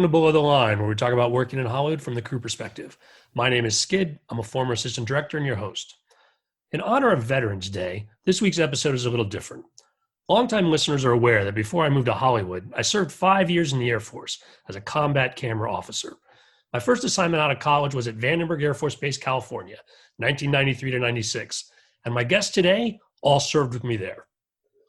Welcome to Below the Line, where we talk about working in Hollywood from the crew perspective. My name is Skid. I'm a former assistant director and your host. In honor of Veterans Day, this week's episode is a little different. Longtime listeners are aware that before I moved to Hollywood, I served 5 years in the Air Force as a combat camera officer. My first assignment out of college was at Vandenberg Air Force Base, California, 1993 to 96. And my guests today all served with me there.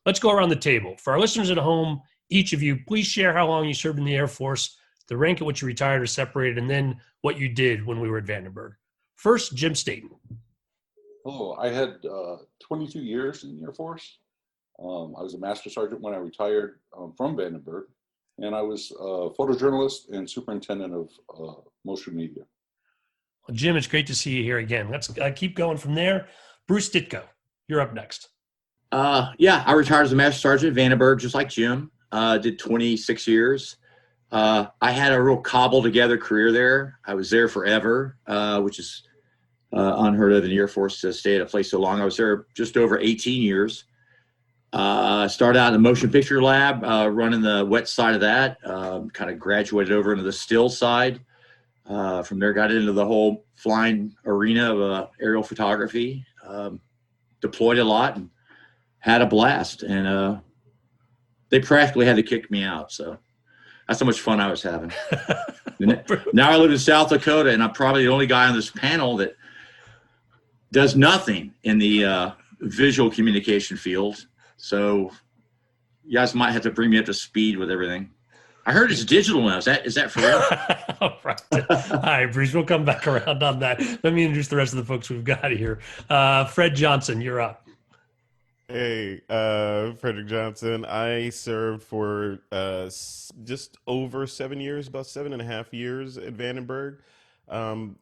Let's go around the table. For our listeners at home, each of you, please share how long you served in the Air Force, the rank at which you retired or separated, and then what you did when we were at Vandenberg. First, Jim Stayton. Oh, I had 22 years in the Air Force. I was a master sergeant when I retired from Vandenberg, and I was a photojournalist and superintendent of motion media. Well, Jim, it's great to see you here again. Let's keep going from there. Bruce Dzitko, you're up next. I retired as a master sergeant at Vandenberg, just like Jim. Did 26 years. I had a real cobbled together career there. I was there forever, which is unheard of in the Air Force to stay at a place so long. I was there just over 18 years. Started out in the motion picture lab, running the wet side of that, kind of graduated over into the still side. From there, got into the whole flying arena of aerial photography, deployed a lot and had a blast. And they practically had to kick me out. So that's how much fun I was having. Now I live in South Dakota, and I'm probably the only guy on this panel that does nothing in the visual communication field. So you guys might have to bring me up to speed with everything. I heard it's digital now. Is that for real? All right. All right, Bruce, we'll come back around on that. Let me introduce the rest of the folks we've got here. Fred Johnson, you're up. Hey, Frederick Johnson. I served for just over 7 years, about 7.5 years at Vandenberg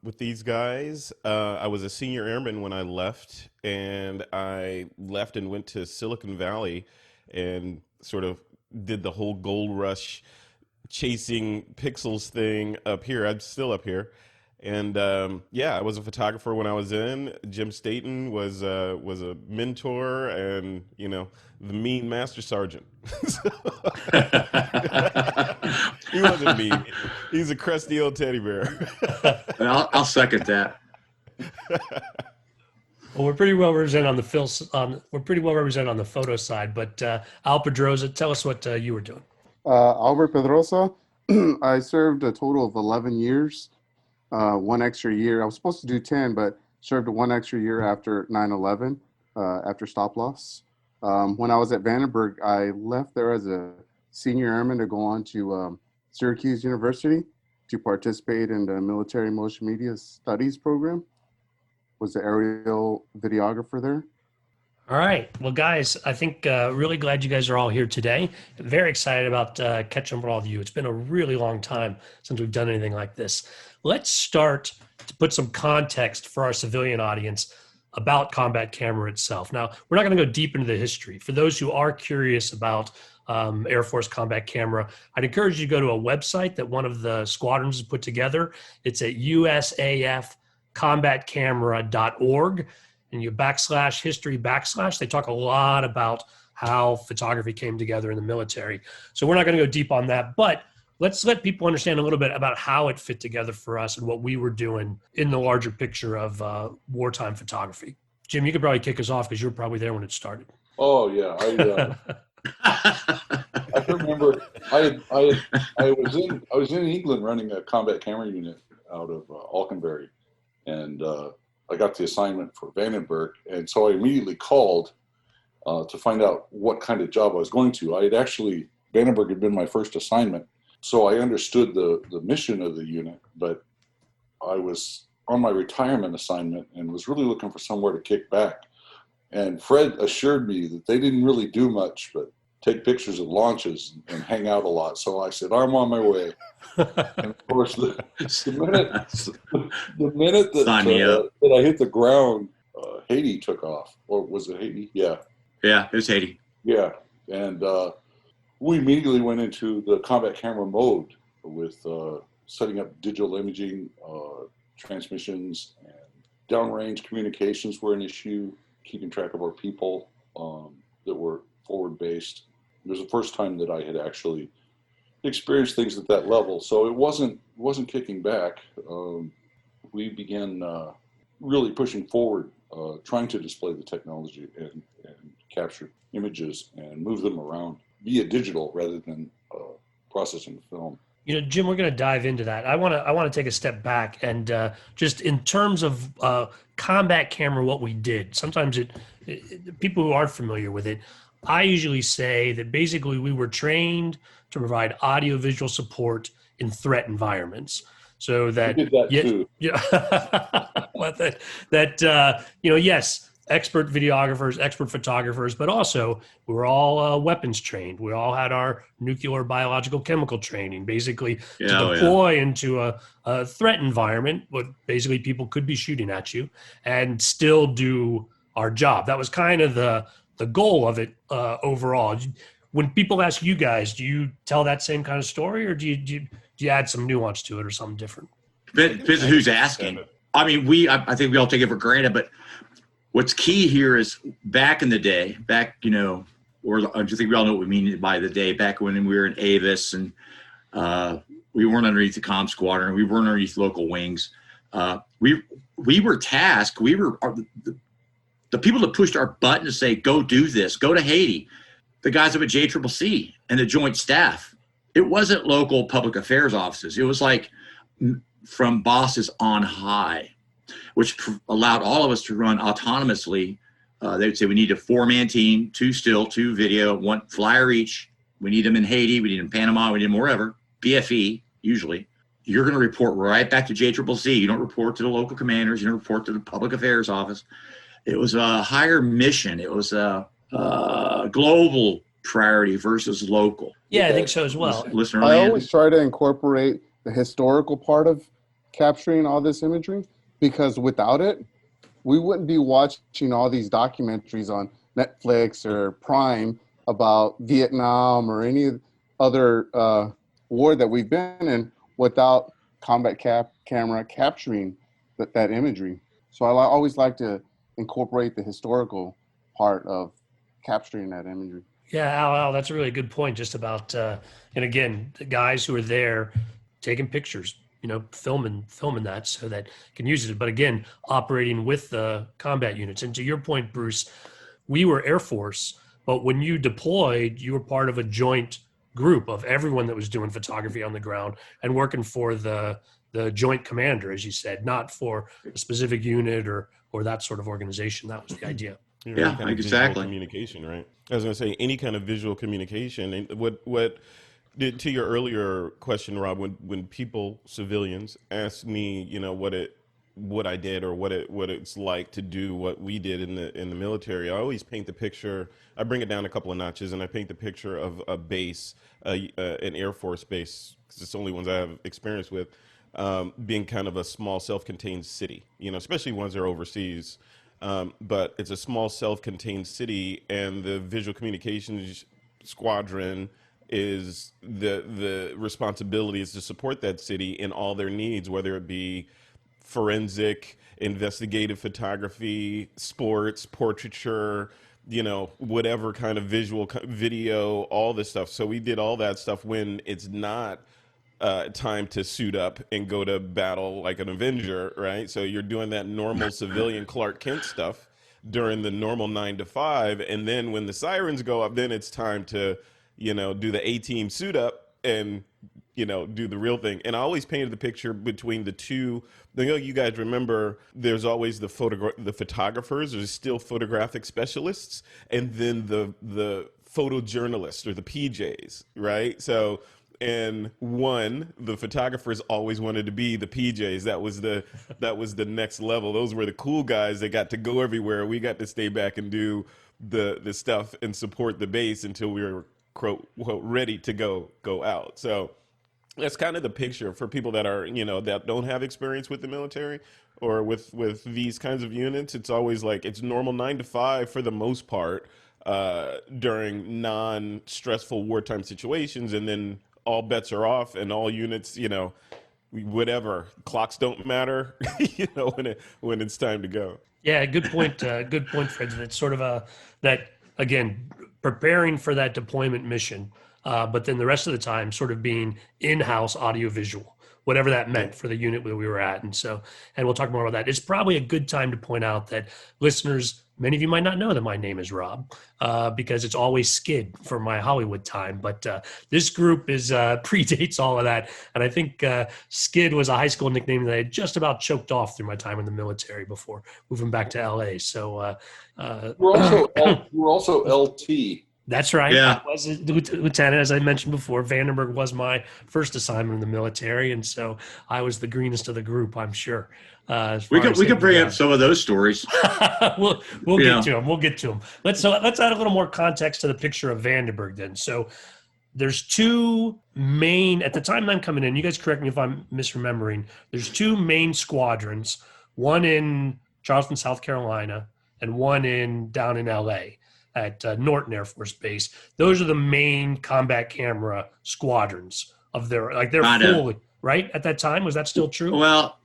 with these guys. I was a senior airman when I left, and I left and went to Silicon Valley and sort of did the whole gold rush chasing pixels thing up here. I'm still up here. And I was a photographer when I was in. Jim Stayton was a mentor and, the mean master sergeant. He wasn't mean. He's a crusty old teddy bear. I'll second that. Well, we're pretty well represented on the we're pretty well represented on the photo side, but Al Pedroza, tell us what you were doing. Albert Pedroza. I served a total of 11 years. 1 extra year. I was supposed to do 10, but served 1 extra year after 9/11, after stop loss. When I was at Vandenberg, I left there as a senior airman to go on to Syracuse University to participate in the military motion media studies program. Was the aerial videographer there. All right. Well, guys, I think really glad you guys are all here today. Very excited about catching up with all of you. It's been a really long time since we've done anything like this. Let's start to put some context for our civilian audience about combat camera itself. Now, we're not going to go deep into the history. For those who are curious about Air Force combat camera, I'd encourage you to go to a website that one of the squadrons has put together. It's at usafcombatcamera.org. And you /history/. They talk a lot about how photography came together in the military. So we're not going to go deep on that, but let's let people understand a little bit about how it fit together for us and what we were doing in the larger picture of wartime photography. Jim, you could probably kick us off because you were probably there when it started. Oh yeah, I can remember I was in England running a combat camera unit out of Alconbury, and I got the assignment for Vandenberg, and so I immediately called to find out what kind of job I was going to. Vandenberg had been my first assignment, so I understood the mission of the unit, but I was on my retirement assignment and was really looking for somewhere to kick back. And Fred assured me that they didn't really do much but take pictures of launches and hang out a lot. So I said, I'm on my way. And of course, the minute that I hit the ground, Haiti took off. Or was it Haiti? Yeah. Yeah, it was Haiti. Yeah. And we immediately went into the combat camera mode with setting up digital imaging, transmissions, and downrange communications were an issue, keeping track of our people that were forward-based. It was the first time that I had actually experience things at that level. So it wasn't kicking back. We began really pushing forward, trying to display the technology and capture images and move them around via digital rather than processing film. You know, Jim, we're going to dive into that. I want to take a step back and just in terms of combat camera, what we did. Sometimes people who aren't familiar with it, I usually say that basically we were trained to provide audiovisual support in threat environments, so that We did that too. Yes, expert videographers, expert photographers, but also we were all weapons trained. We all had our nuclear, biological, chemical training, basically to deploy into a threat environment. But basically, people could be shooting at you and still do our job. That was kind of the goal of it overall. When people ask you guys, do you tell that same kind of story, or do you add some nuance to it or something different? Depends on who's asking. I mean, I think we all take it for granted, but what's key here is back in the day, or I think we all know what we mean by the day, back when we were in Avis and we weren't underneath the comm squadron, we weren't underneath local wings. We were tasked, the people that pushed our button to say, go do this, go to Haiti, the guys up at JCCC and the Joint Staff. It wasn't local public affairs offices. It was like from bosses on high, which allowed all of us to run autonomously. They would say we need a 4-man team, 2 still, 2 video, 1 flyer each. We need them in Haiti, we need them in Panama, we need them wherever, BFE usually. You're going to report right back to JCCC. You don't report to the local commanders. You don't report to the public affairs office. It was a higher mission. It was a global priority versus local. Yeah, I think so as well. I always try to incorporate the historical part of capturing all this imagery, because without it, we wouldn't be watching all these documentaries on Netflix or Prime about Vietnam or any other war that we've been in without combat camera capturing that imagery. So I always like to incorporate the historical part of capturing that imagery. Yeah, Al, that's a really good point. Just about, and again, the guys who are there taking pictures, filming that so that can use it. But again, operating with the combat units. And to your point, Bruce, we were Air Force, but when you deployed, you were part of a joint group of everyone that was doing photography on the ground and working for the joint commander, as you said, not for a specific unit or that sort of organization. That was the idea. Yeah, exactly. Communication, right? I was going to say any kind of visual communication. And what to your earlier question, Rob, when people, civilians, ask me, what I did or what it's like to do what we did in the military, I always paint the picture. I bring it down a couple of notches, and I paint the picture of a base, an Air Force base, because it's the only ones I have experience with, being kind of a small, self-contained city. Especially ones that are overseas. But it's a small, self-contained city, and the Visual Communications Squadron is the responsibility is to support that city in all their needs, whether it be forensic, investigative photography, sports, portraiture, whatever kind of visual video, all this stuff. So we did all that stuff when it's not time to suit up and go to battle like an Avenger, right? So you're doing that normal civilian Clark Kent stuff during the normal 9 to 5, and then when the sirens go up, then it's time to do the A-team suit up and do the real thing. And I always painted the picture between the two. You guys remember there's always the photographers, there's still photographic specialists, and then the photojournalists or the PJs, right? So and the photographers always wanted to be the PJs. That was the next level. Those were the cool guys that got to go everywhere. We got to stay back and do the stuff and support the base until we were ready to go out. So that's kind of the picture for people that are that don't have experience with the military or with these kinds of units. It's always like it's normal 9 to 5 for the most part during non-stressful wartime situations, and then all bets are off and all units, whatever, clocks don't matter, when it's time to go. Yeah, good point. Good point, Fred. It's sort of that again, preparing for that deployment mission. but then the rest of the time sort of being in-house audiovisual, whatever that meant for the unit that we were at. And so, and we'll talk more about that. It's probably a good time to point out that listeners, many of you might not know that my name is Rob, because it's always Skid for my Hollywood time. But this group is predates all of that. And I think Skid was a high school nickname that I had just about choked off through my time in the military before moving back to LA. So we're also LT. That's right. Yeah. I was a lieutenant, as I mentioned before. Vandenberg was my first assignment in the military, and so I was the greenest of the group, I'm sure. We could bring up some of those stories. we'll get to them. We'll get to them. Let's add a little more context to the picture of Vandenberg then. So there's two main, at the time I'm coming in, you guys correct me if I'm misremembering, there's two main squadrons, one in Charleston, South Carolina, and one down in LA at Norton Air Force Base. Those are the main combat camera squadrons of they're fully, right? At that time, was that still true? Well,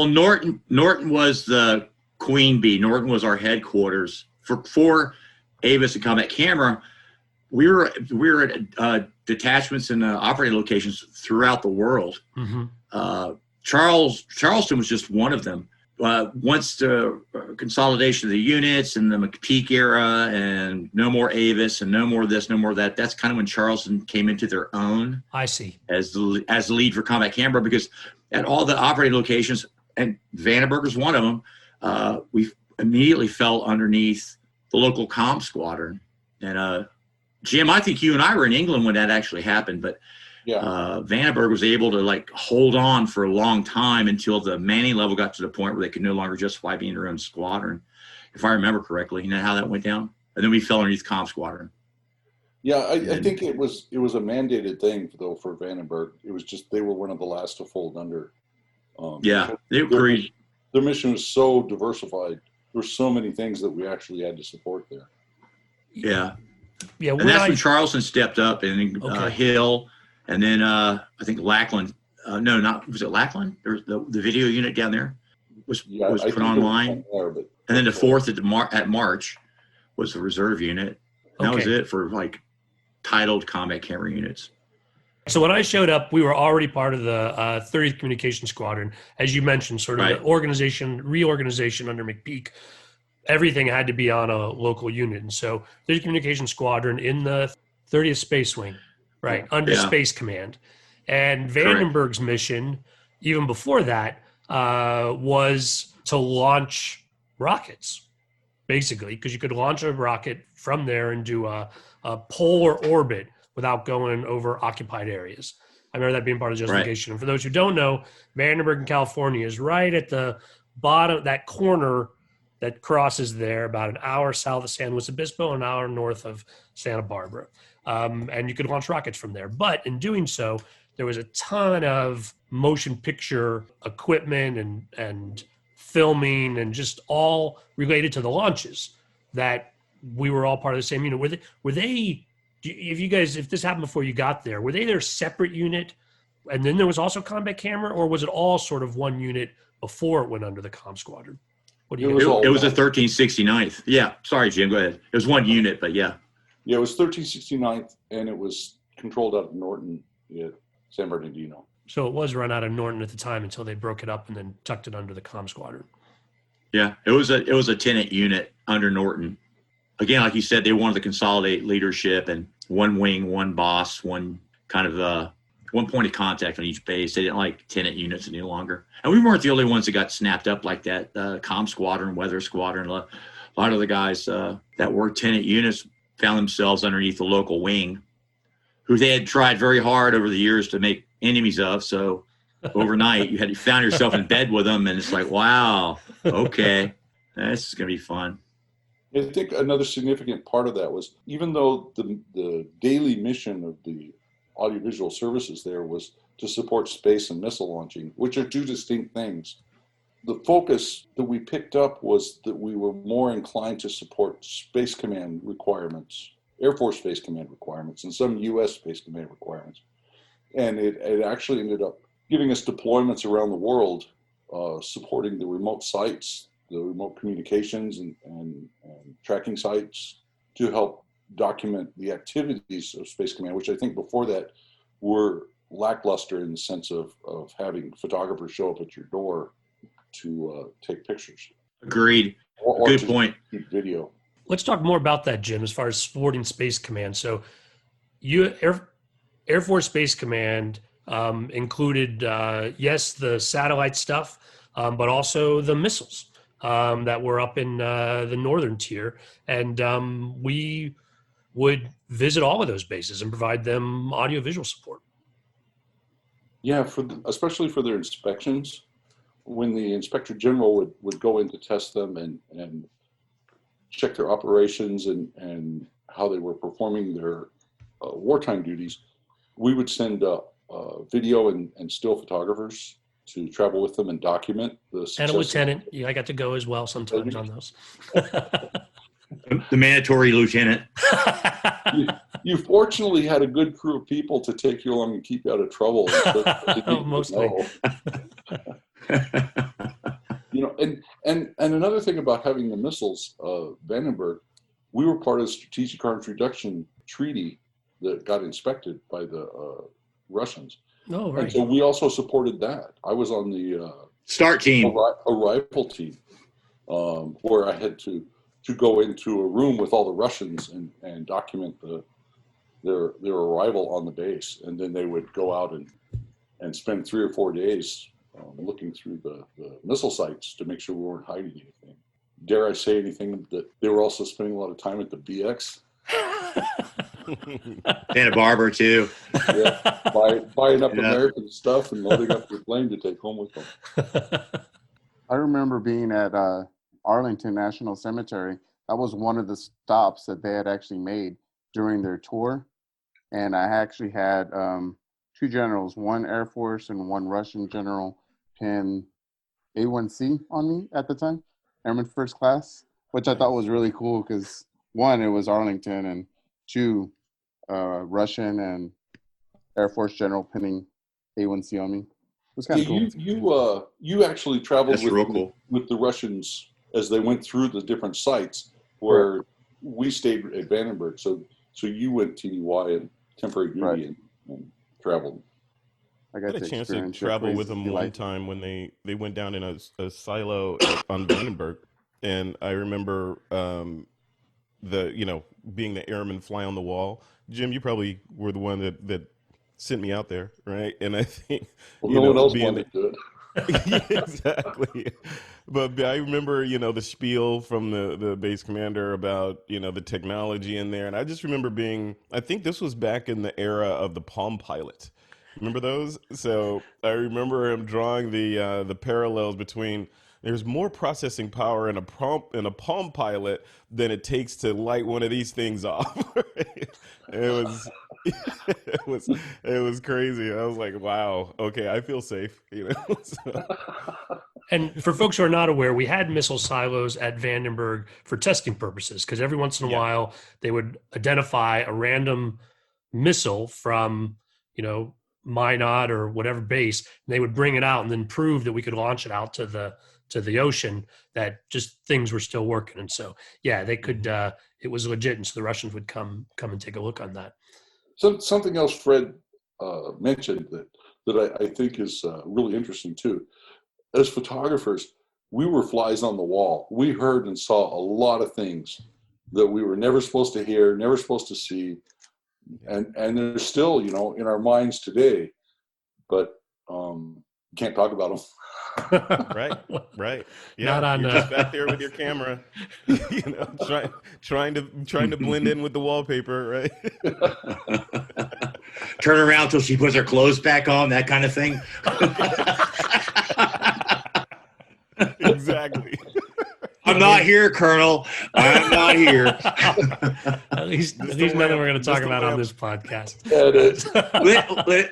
Norton was the queen bee. Norton was our headquarters for Avis and combat camera. We were at detachments and operating locations throughout the world. Mm-hmm. Charleston was just one of them. Once the consolidation of the units and the McPeak era and no more Avis and no more this, no more that, that's kind of when Charleston came into their own. I see. As the lead for combat camera, because at all the operating locations, and Vandenberg was one of them, we immediately fell underneath the local comm squadron. And Jim, I think you and I were in England when that actually happened, but Vandenberg was able to hold on for a long time until the manning level got to the point where they could no longer justify being their own squadron, if I remember correctly. You know how that went down? And then we fell underneath comm squadron. Yeah, I think it was a mandated thing though for Vandenberg. It was just they were one of the last to fold under. Their mission was so diversified. There were so many things that we actually had to support there. Yeah. And that's when Charleston stepped up, and Hill. And then I think Lackland, was it Lackland? There was the video unit down there was put online. And then the 4th at March was the reserve unit. And that was it for titled combat camera units. So when I showed up, we were already part of the 30th Communications Squadron. As you mentioned, sort of the reorganization under McPeak. Everything had to be on a local unit. And so 30th Communications Squadron in the 30th Space Wing. Right, under Space Command. And Vandenberg's mission, even before that, was to launch rockets, basically, because you could launch a rocket from there and do a polar orbit without going over occupied areas. I remember that being part of the justification. And for those who don't know, Vandenberg in California is right at the bottom, that corner that crosses there, about an hour south of San Luis Obispo, an hour north of Santa Barbara. And you could launch rockets from there. But in doing so, there was a ton of motion picture equipment and filming and just all related to the launches that we were all part of the same unit. If this happened before you got there, were they their separate unit? And then there was also combat camera, or was it all sort of one unit before it went under the comm squadron? What do you It was a 1369th. Yeah. Sorry, Jim. Go ahead. It was one unit, but yeah. Yeah, it was 1369th, and it was controlled out of Norton at San Bernardino. So it was run out of Norton at the time until they broke it up and then tucked it under the comm squadron. Yeah, it was a tenant unit under Norton. Again, like you said, they wanted to consolidate leadership and one wing, one boss, one kind of one point of contact on each base. They didn't like tenant units any longer. And we weren't the only ones that got snapped up like that. Comm squadron, weather squadron, a lot of the guys that were tenant units found themselves underneath the local wing, who they had tried very hard over the years to make enemies of. So overnight, you found yourself in bed with them, and it's like, wow, okay, this is going to be fun. I think another significant part of that was, even though the daily mission of the audiovisual services there was to support space and missile launching, which are two distinct things, the focus that we picked up was that we were more inclined to support Space Command requirements, Air Force Space Command requirements, and some U.S. Space Command requirements. And it actually ended up giving us deployments around the world, supporting the remote sites, the remote communications and tracking sites, to help document the activities of Space Command, which I think before that were lackluster in the sense of having photographers show up at your door to take pictures. Agreed. Or Good to point. shoot video. Let's talk more about that, Jim, as far as supporting Space Command. So you Air Force Space Command included, yes, the satellite stuff, but also the missiles that were up in the northern tier. And we would visit all of those bases and provide them audiovisual support. Yeah, especially for their inspections, when the Inspector General would go in to test them and check their operations and how they were performing their wartime duties, we would send video and still photographers to travel with them and document the success. And a lieutenant. Yeah, I got to go as well sometimes on those. The mandatory lieutenant. You fortunately had a good crew of people to take you along and keep you out of trouble. Mostly. You know, and another thing about having the missiles, Vandenberg, we were part of the Strategic Arms Reduction Treaty that got inspected by the Russians. Oh, right. And so we also supported that. I was on the Start team. arrival team, where I had to go into a room with all the Russians and document their arrival on the base, and then they would go out and spend 3 or 4 days looking through the missile sites to make sure we weren't hiding anything. Dare I say anything that they were also spending a lot of time at the BX? Santa Barbara too. Yeah, buying up American stuff and loading up your plane to take home with them. I remember being at Arlington National Cemetery. That was one of the stops that they had actually made during their tour. And I actually had 2 generals, one Air Force and one Russian general, pin A1C on me at the time, Airman First Class, which I thought was really cool because 1, it was Arlington, and 2, Russian and Air Force general pinning A1C on me. It was kind of cool. You actually traveled with the Russians as they went through the different sites where we stayed at Vandenberg. So you went TDY and temporary duty and traveled. I had a chance to travel with them one time when they went down in a silo on Vandenberg, and I remember being the airman fly on the wall. Jim, you probably were the one that sent me out there, right? And I think no one else wanted to do it. Yeah, exactly. But I remember, the spiel from the base commander about, the technology in there. And I just remember I think this was back in the era of the Palm Pilot. Remember those? So I remember him drawing the parallels between there's more processing power in a Palm Pilot than it takes to light one of these things off. It was crazy. I was like, wow, okay, I feel safe. So. And for folks who are not aware, we had missile silos at Vandenberg for testing purposes, because every once in a while they would identify a random missile from, Minot or whatever base, and they would bring it out and then prove that we could launch it out to the ocean, that just things were still working. And so, they could, it was legit. And so the Russians would come and take a look on that. So something else Fred mentioned that I think is really interesting too. As photographers, we were flies on the wall. We heard and saw a lot of things that we were never supposed to hear, never supposed to see. And they're still, in our minds today, but can't talk about them. Right. Yeah, you're just back there with your camera, trying to blend in with the wallpaper, right? Turn around till she puts her clothes back on, that kind of thing. Exactly. I'm not here, Colonel. I'm not here. At least nothing we're going to talk about on this podcast.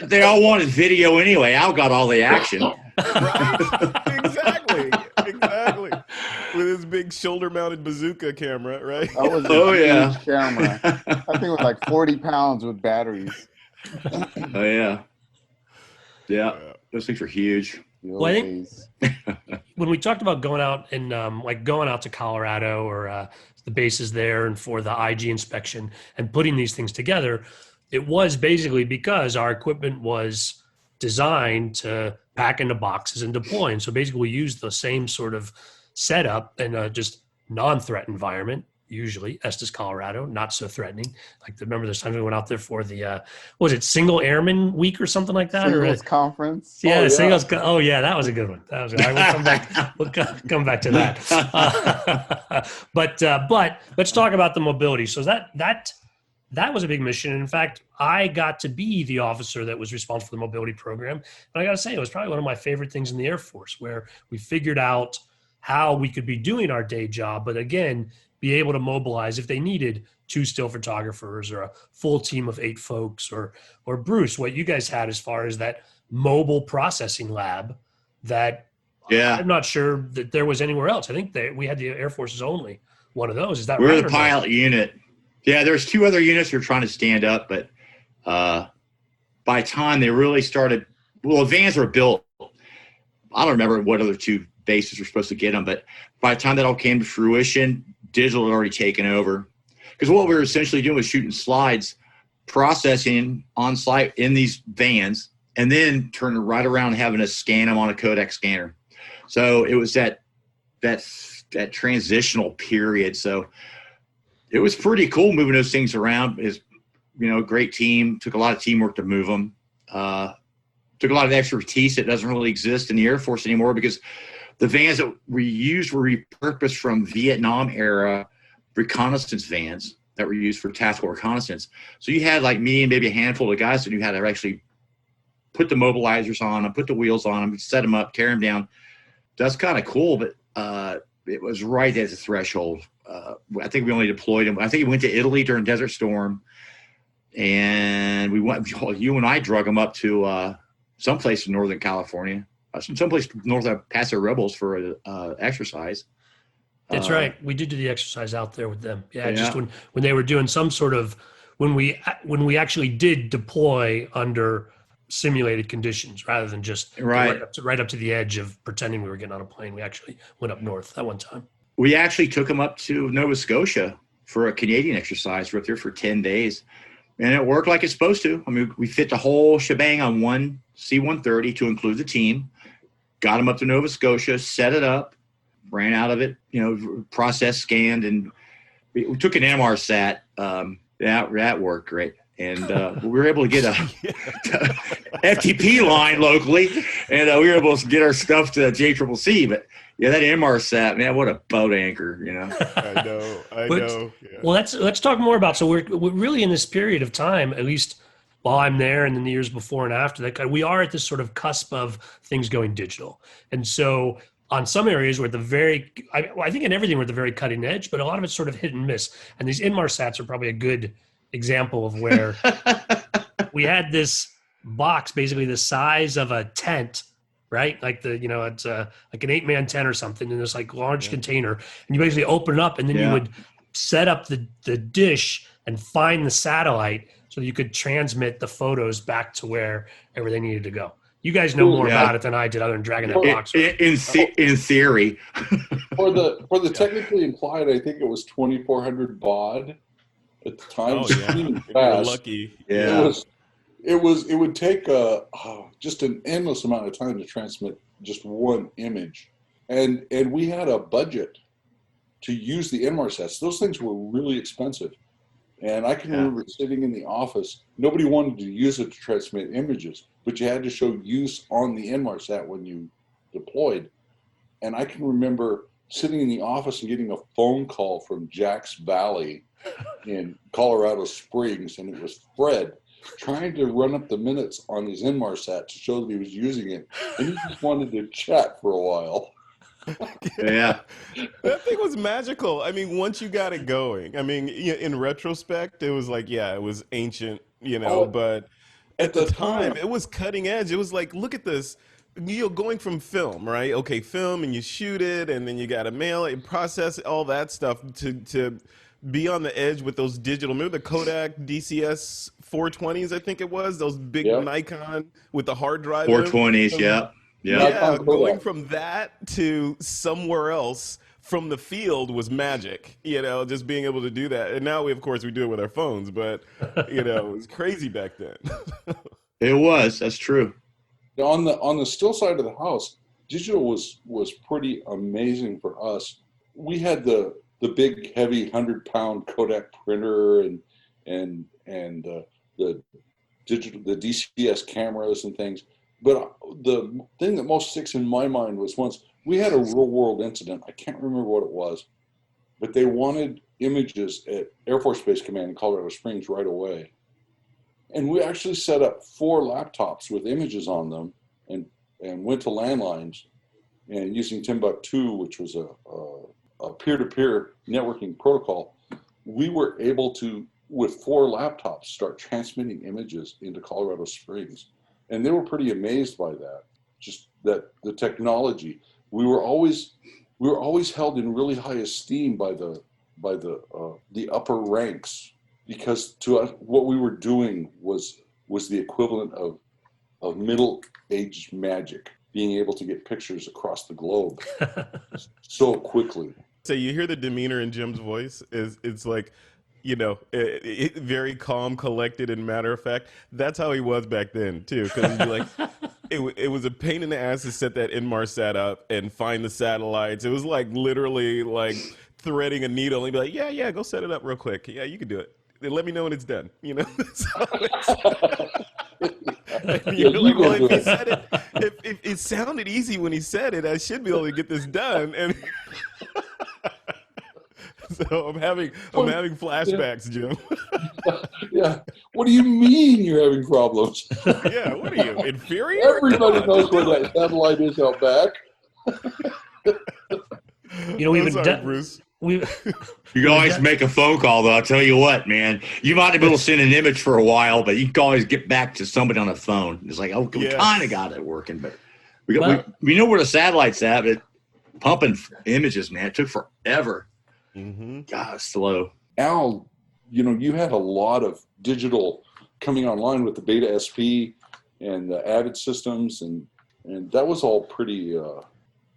They all wanted video anyway. Al got all the action. Right. Exactly. With his big shoulder-mounted bazooka camera, right? That was a huge camera. I think it was like 40 pounds with batteries. Oh, yeah. Yeah. Those things are huge. Well, I think when we talked about going out and going out to Colorado or the bases there and for the IG inspection and putting these things together, it was basically because our equipment was designed to pack into boxes and deploy. And so basically we used the same sort of setup in a just non-threat environment, usually Estes, Colorado, not so threatening. Like remember this time we went out there for the, what was it, Single Airman Week or something like that? Singles conference. Yeah, Oh, yeah. Singles. Oh yeah, that was a good one. That was. I will come back. We'll come back to that. But let's talk about the mobility. So that was a big mission. And in fact, I got to be the officer that was responsible for the mobility program. And I got to say, it was probably one of my favorite things in the Air Force, where we figured out how we could be doing our day job, but again, be able to mobilize if they needed 2 still photographers or a full team of 8 folks, or Bruce, what you guys had as far as that mobile processing lab that I'm not sure that there was anywhere else. I think that we had the Air Force's only one of those. Is that right? We're the pilot unit. Yeah, there's 2 other units we're trying to stand up, but by the time they really started, vans were built. I don't remember what other 2 bases were supposed to get them, but by the time that all came to fruition, digital had already taken over. Because what we were essentially doing was shooting slides, processing on site in these vans, and then turning right around and having to scan them on a Kodak scanner. So it was that transitional period. So it was pretty cool moving those things around. Is great team. Took a lot of teamwork to move them. Took a lot of expertise that doesn't really exist in the Air Force anymore, because the vans that we used were repurposed from Vietnam era reconnaissance vans that were used for tactical reconnaissance. So you had like me and maybe a handful of guys that knew how to actually put the mobilizers on them, put the wheels on them, set them up, tear them down. That's kind of cool, but it was right at the threshold. I think we only deployed him. I think he went to Italy during Desert Storm, and you and I drug him up to someplace in Northern California, someplace north of Paso Robles for an exercise. That's right. We did do the exercise out there with them. Yeah. Just when they were doing some sort of, when we actually did deploy under simulated conditions rather than just right up to the edge of pretending we were getting on a plane. We actually went up north that one time. We actually took them up to Nova Scotia for a Canadian exercise. We were up there for 10 days, and it worked like it's supposed to. I mean, we fit the whole shebang on one C-130 to include the team, got them up to Nova Scotia, set it up, ran out of it, processed, scanned, and we took an MRSAT. That worked great. And we were able to get a FTP line locally, and we were able to get our stuff to JCCC. But yeah, that MRSAT, man, what a boat anchor, I know. Yeah. Well, let's talk more about. So we're really in this period of time, at least while I'm there, and then the years before and after that, we are at this sort of cusp of things going digital. And so on some areas we're at the I think in everything we're at the very cutting edge, but a lot of it's sort of hit and miss. And these Inmarsats are probably a good example of where we had this box basically the size of a tent, right? Like it's like an 8-man tent or something in this like large container, and you basically open it up, and then you would set up the dish and find the satellite so that you could transmit the photos back to where everything needed to go. You guys know more about it than I did, other than dragging that box. In theory. For the technically implied, I think it was 2,400 baud at the time. Oh yeah, you're lucky. Yeah, it would take just an endless amount of time to transmit just one image, and we had a budget to use the Inmarsats. Those things were really expensive, and I can remember sitting in the office. Nobody wanted to use it to transmit images, but you had to show use on the Inmarsat when you deployed. And I can remember sitting in the office and getting a phone call from Jack's Valley in Colorado Springs, and it was Fred trying to run up the minutes on his Inmarsat to show that he was using it, and he just wanted to chat for a while. Yeah. That thing was magical. I mean, once you got it going, I mean, in retrospect, it was like, it was ancient, but at the time, it was cutting edge. It was like, look at this, going from film, right? Okay, film, and you shoot it, and then you got to mail it, process it, all that stuff to be on the edge with those digital. Remember the Kodak DCS 420s, I think it was? Those big Nikon with the hard drive. 420s, yeah. Yeah, going from that to somewhere else from the field was magic, just being able to do that. And now of course we do it with our phones, but it was crazy back then. It was. That's true. On the still side of the house, digital was pretty amazing for us. We had the big heavy 100-pound Kodak printer and the DCS cameras and things. But the thing that most sticks in my mind was once we had a real world incident. I can't remember what it was, but they wanted images at Air Force Base Command in Colorado Springs right away. And we actually set up 4 laptops with images on them and went to landlines, and using Timbuktu, which was a peer-to-peer networking protocol, we were able to, with 4 laptops, start transmitting images into Colorado Springs. And they were pretty amazed by that, just that the technology. We were always held in really high esteem by the upper ranks, because to us what we were doing was the equivalent of middle-aged magic, being able to get pictures across the globe so quickly. So you hear the demeanor in Jim's voice it's like, very calm, collected, and matter of fact. That's how he was back then too, because he'd be like, it was a pain in the ass to set that Inmarsat up and find the satellites. It was like literally like threading a needle. And he'd be like, yeah, go set it up real quick. Yeah, you can do it. Then let me know when it's done. If he said it, if it sounded easy when he said it, I should be able to get this done. And so I'm having flashbacks, Jim. Yeah. What do you mean you're having problems? Yeah. What are you, inferior? Everybody knows where that satellite is out back. We've been Bruce. You can always make a phone call, though. I'll tell you what, man. You might be able to send an image for a while, but you can always get back to somebody on the phone. It's like, we kind of got it working, but we know where the satellite's at. But pumping images, man, it took forever. Mm-hmm. God, slow. Al, you had a lot of digital coming online with the Beta SP and the Avid systems, and that was all pretty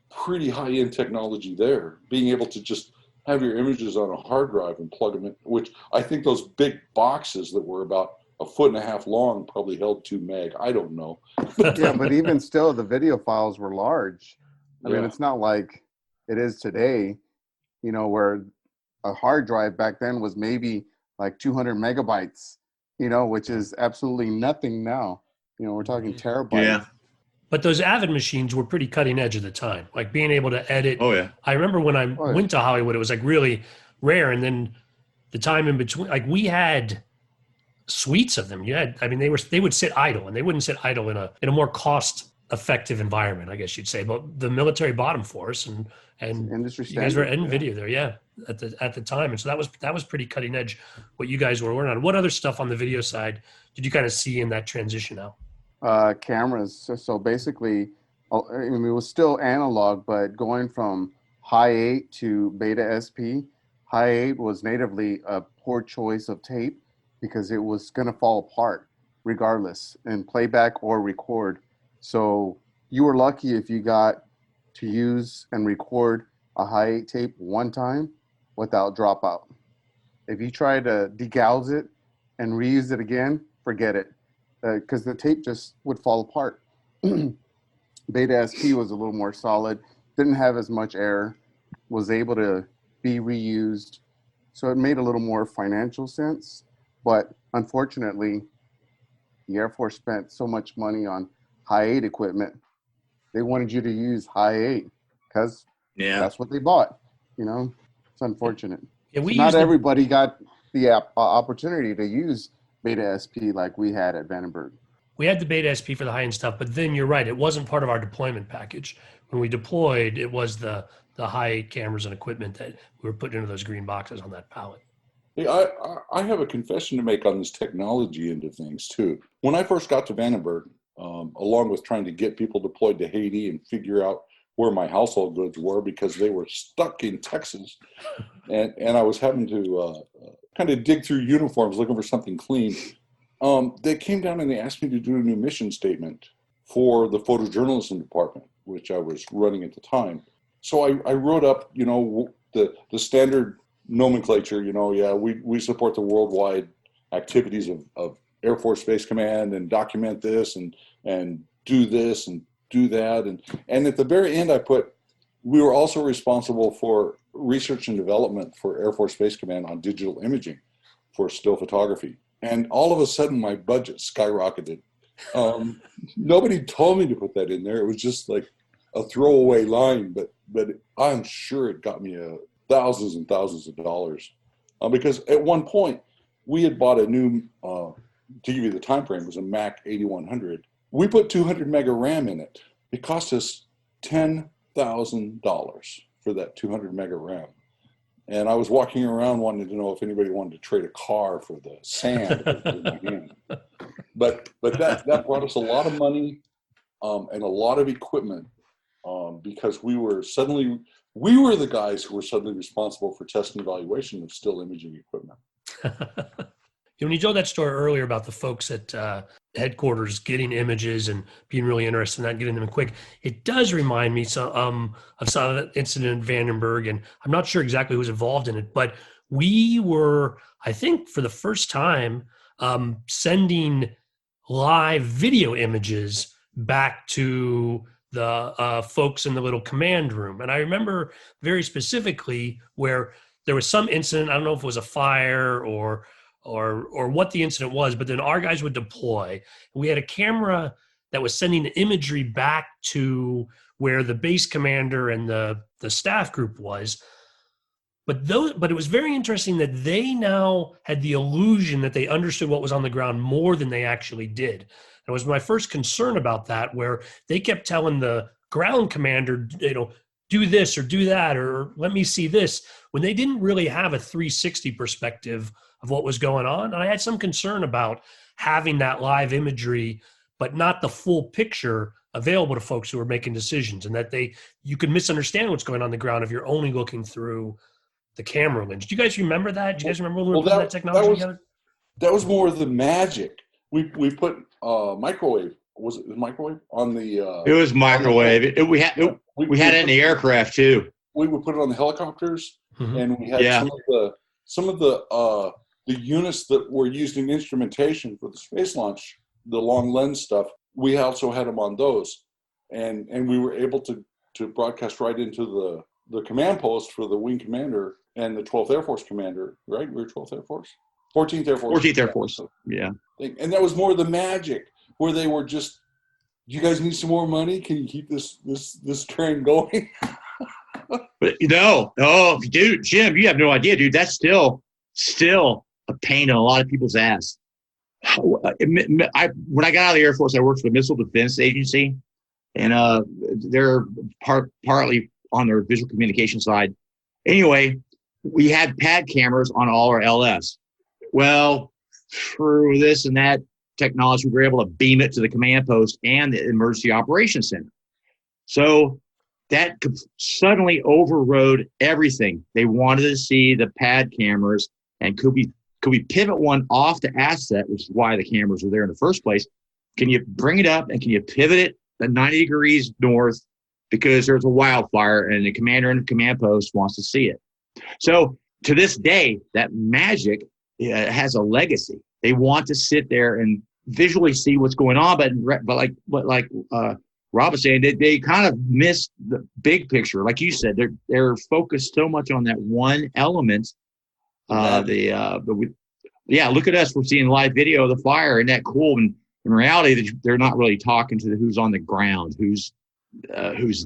high-end technology there. Being able to just have your images on a hard drive and plug them in, which I think those big boxes that were about 1.5 feet long probably held 2 meg. I don't know. Yeah, but even still, the video files were large. I mean, it's not like it is today, where a hard drive back then was maybe like 200 megabytes, which is absolutely nothing now. We're talking terabytes. Yeah. But those Avid machines were pretty cutting edge at the time, like being able to edit. Oh, yeah. I remember when I went to Hollywood, it was like really rare. And then the time in between, like we had suites of them. They would sit idle, and they wouldn't sit idle in a more cost effective environment, I guess you'd say. But the military bought them for us, and industry you guys were standard, editing video there, at the time. And so that was pretty cutting edge what you guys were working on. What other stuff on the video side did you kind of see in that transition now? Cameras. So basically, it was still analog, but going from High 8 to Beta SP, High 8 was natively a poor choice of tape because it was going to fall apart regardless in playback or record. So you were lucky if you got to use and record a High 8 tape one time without dropout. If you try to degauss it and reuse it again, forget it. Because the tape just would fall apart. Beta SP was a little more solid, didn't have as much error, was able to be reused. So it made a little more financial sense. But unfortunately, the Air Force spent so much money on High 8 equipment. They wanted you to use High 8 because that's what they bought. It's unfortunate. Yeah, not everybody got the opportunity to use Beta SP like we had at Vandenberg. We had the Beta SP for the high-end stuff, but then you're right, it wasn't part of our deployment package. When we deployed, it was the high cameras and equipment that we were putting into those green boxes on that pallet. Hey, I have a confession to make on this technology end of things too. When I first got to Vandenberg, along with trying to get people deployed to Haiti and figure out where my household goods were because they were stuck in Texas, and I was having to kind of dig through uniforms looking for something clean. They came down and they asked me to do a new mission statement for the photojournalism department, which I was running at the time. so I wrote up, the standard nomenclature, we support the worldwide activities of Air Force Space Command and document this and do this and do that. And at the very end, I put, we were also responsible for research and development for Air Force Space Command on digital imaging for still photography. And all of a sudden my budget skyrocketed. Nobody told me to put that in there. It was just like a throwaway line, but I'm sure it got me thousands and thousands of dollars. Because at one point we had bought a new, to give you the time frame, it was a Mac 8100. We put 200 mega RAM in it. It cost us $10,000 for that 200 mega RAM. And I was walking around wanting to know if anybody wanted to trade a car for the sand. But that brought us a lot of money and a lot of equipment because we were the guys who were suddenly responsible for test and evaluation of still imaging equipment. When you told that story earlier about the folks at headquarters getting images and being really interested in that, getting them quick, it does remind me of some of that incident in Vandenberg, and I'm not sure exactly who was involved in it, but we were, I think, for the first time, sending live video images back to the folks in the little command room. And I remember very specifically where there was some incident, I don't know if it was a fire or what the incident was, but then our guys would deploy. We had a camera that was sending imagery back to where the base commander and the staff group was. But it was very interesting that they now had the illusion that they understood what was on the ground more than they actually did. And it was my first concern about that, where they kept telling the ground commander, do this or do that, or let me see this, when they didn't really have a 360 perspective of what was going on. And I had some concern about having that live imagery, but not the full picture available to folks who are making decisions, and that you could misunderstand what's going on the ground if you're only looking through the camera lens. Do you guys remember that? Do you guys remember when we were putting that technology together? That was more of the magic. We put microwave. Was it microwave on the? It was microwave. We had it in the aircraft too. We would put it on the helicopters, and we had some of the units that were used in instrumentation for the space launch, the long lens stuff. We also had them on those, and we were able to broadcast right into the command post for the wing commander and the 12th Air Force commander. Right, we were 12th Air Force, 14th Air Force, 14th Air Force. Yeah, and that was more of the magic, where they were just, you guys need some more money? Can you keep this train going? But dude, Jim, you have no idea, dude. That's still a pain in a lot of people's ass. When I got out of the Air Force, I worked for the Missile Defense Agency, and they're partly on their visual communication side. Anyway, we had pad cameras on all our LS. Well, through this and that technology, we were able to beam it to the command post and the emergency operations center. So that suddenly overrode everything. They wanted to see the pad cameras, and could we pivot one off the asset, which is why the cameras were there in the first place. Can you bring it up and can you pivot it at 90 degrees north, because there's a wildfire and the commander in the command post wants to see it. So to this day, that magic has a legacy. They want to sit there and visually see what's going on, but like Rob was saying, they kind of miss the big picture. Like you said, they're focused so much on that one element. Look at us. We're seeing live video of the fire. Isn't that cool? And in reality, they're not really talking to who's on the ground, who's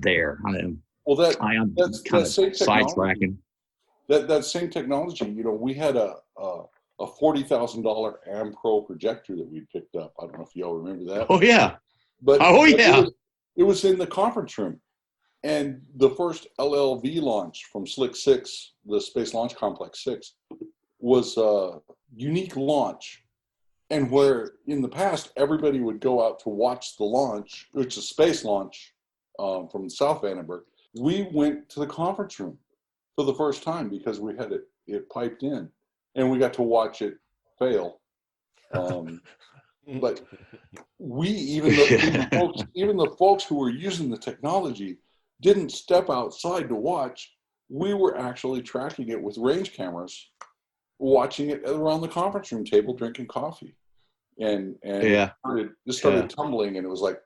there. Well, that's kind of sidetracking. That same technology. We had a $40,000 AM Pro projector that we picked up. I don't know if y'all remember that. Oh yeah. But it was in the conference room, and the first LLV launch from Slick 6, the Space Launch Complex 6, was a unique launch. And where in the past everybody would go out to watch the launch, which is a space launch from South Vandenberg, we went to the conference room for the first time because we had it piped in, and we got to watch it fail. But even the folks who were using the technology, didn't step outside to watch. We were actually tracking it with range cameras, watching it around the conference room table, drinking coffee. And Yeah. it started tumbling, and it was like,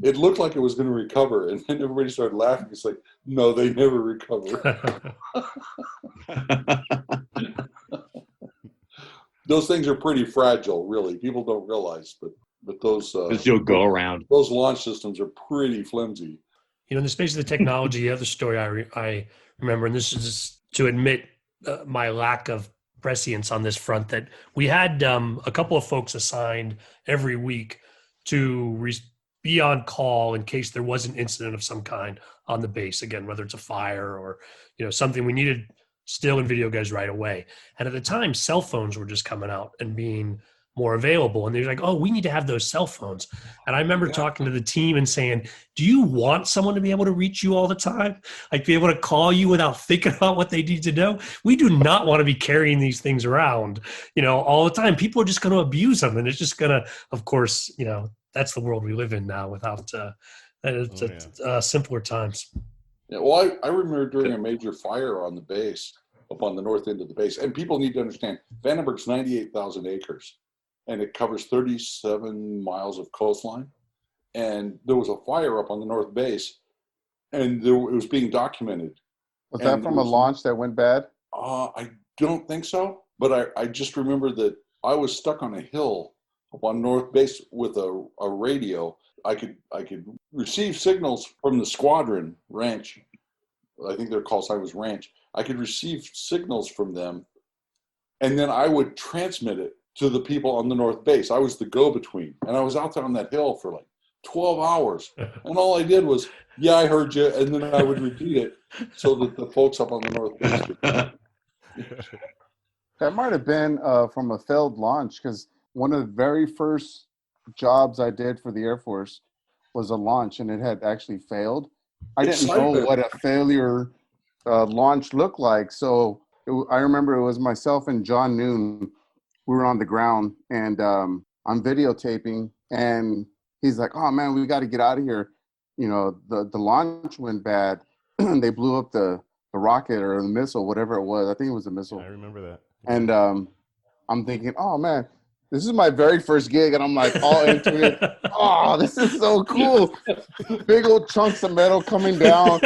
it looked like it was going to recover. And then everybody started laughing. It's like, no, they never recover. Those things are pretty fragile, really. People don't realize, but those You'll go around. Those launch systems are pretty flimsy. In the space of the technology, the other story I remember, and this is to admit my lack of prescience on this front, that we had a couple of folks assigned every week to be on call in case there was an incident of some kind on the base. Again, whether it's a fire or something, we needed still and video guys right away. And at the time, cell phones were just coming out and being more available. And they're like, oh, we need to have those cell phones. And I remember talking to the team and saying, do you want someone to be able to reach you all the time? Like be able to call you without thinking about what they need to know? We do not want to be carrying these things around, all the time. People are just going to abuse them. And it's just going to, of course, that's the world we live in now without simpler times. Yeah, well, I remember during a major fire on the base, up on the north end of the base, and people need to understand, Vandenberg's 98,000 acres, and it covers 37 miles of coastline. And there was a fire up on the north base, and it was being documented. Was that from a launch that went bad? I don't think so, but I just remember that I was stuck on a hill up on north base with a radio. I could receive signals from the squadron ranch. I think their call sign was ranch. I could receive signals from them, and then I would transmit it to the people on the north base. I was the go-between, and I was out there on that hill for like 12 hours. And all I did was, yeah, I heard you, and then I would repeat it so that the folks up on the north base could. That might have been from a failed launch, because one of the very first jobs I did for the Air Force was a launch, and it had actually failed. I didn't know what a failure launch looked like. So I remember it was myself and John Noon. We were on the ground, and I'm videotaping, and he's like, oh man, we got to get out of here. The launch went bad. They blew up the rocket or the missile, whatever it was. I think it was a missile. I remember that. And I'm thinking, oh man, this is my very first gig, and I'm like all into it. Oh, this is so cool. Big old chunks of metal coming down,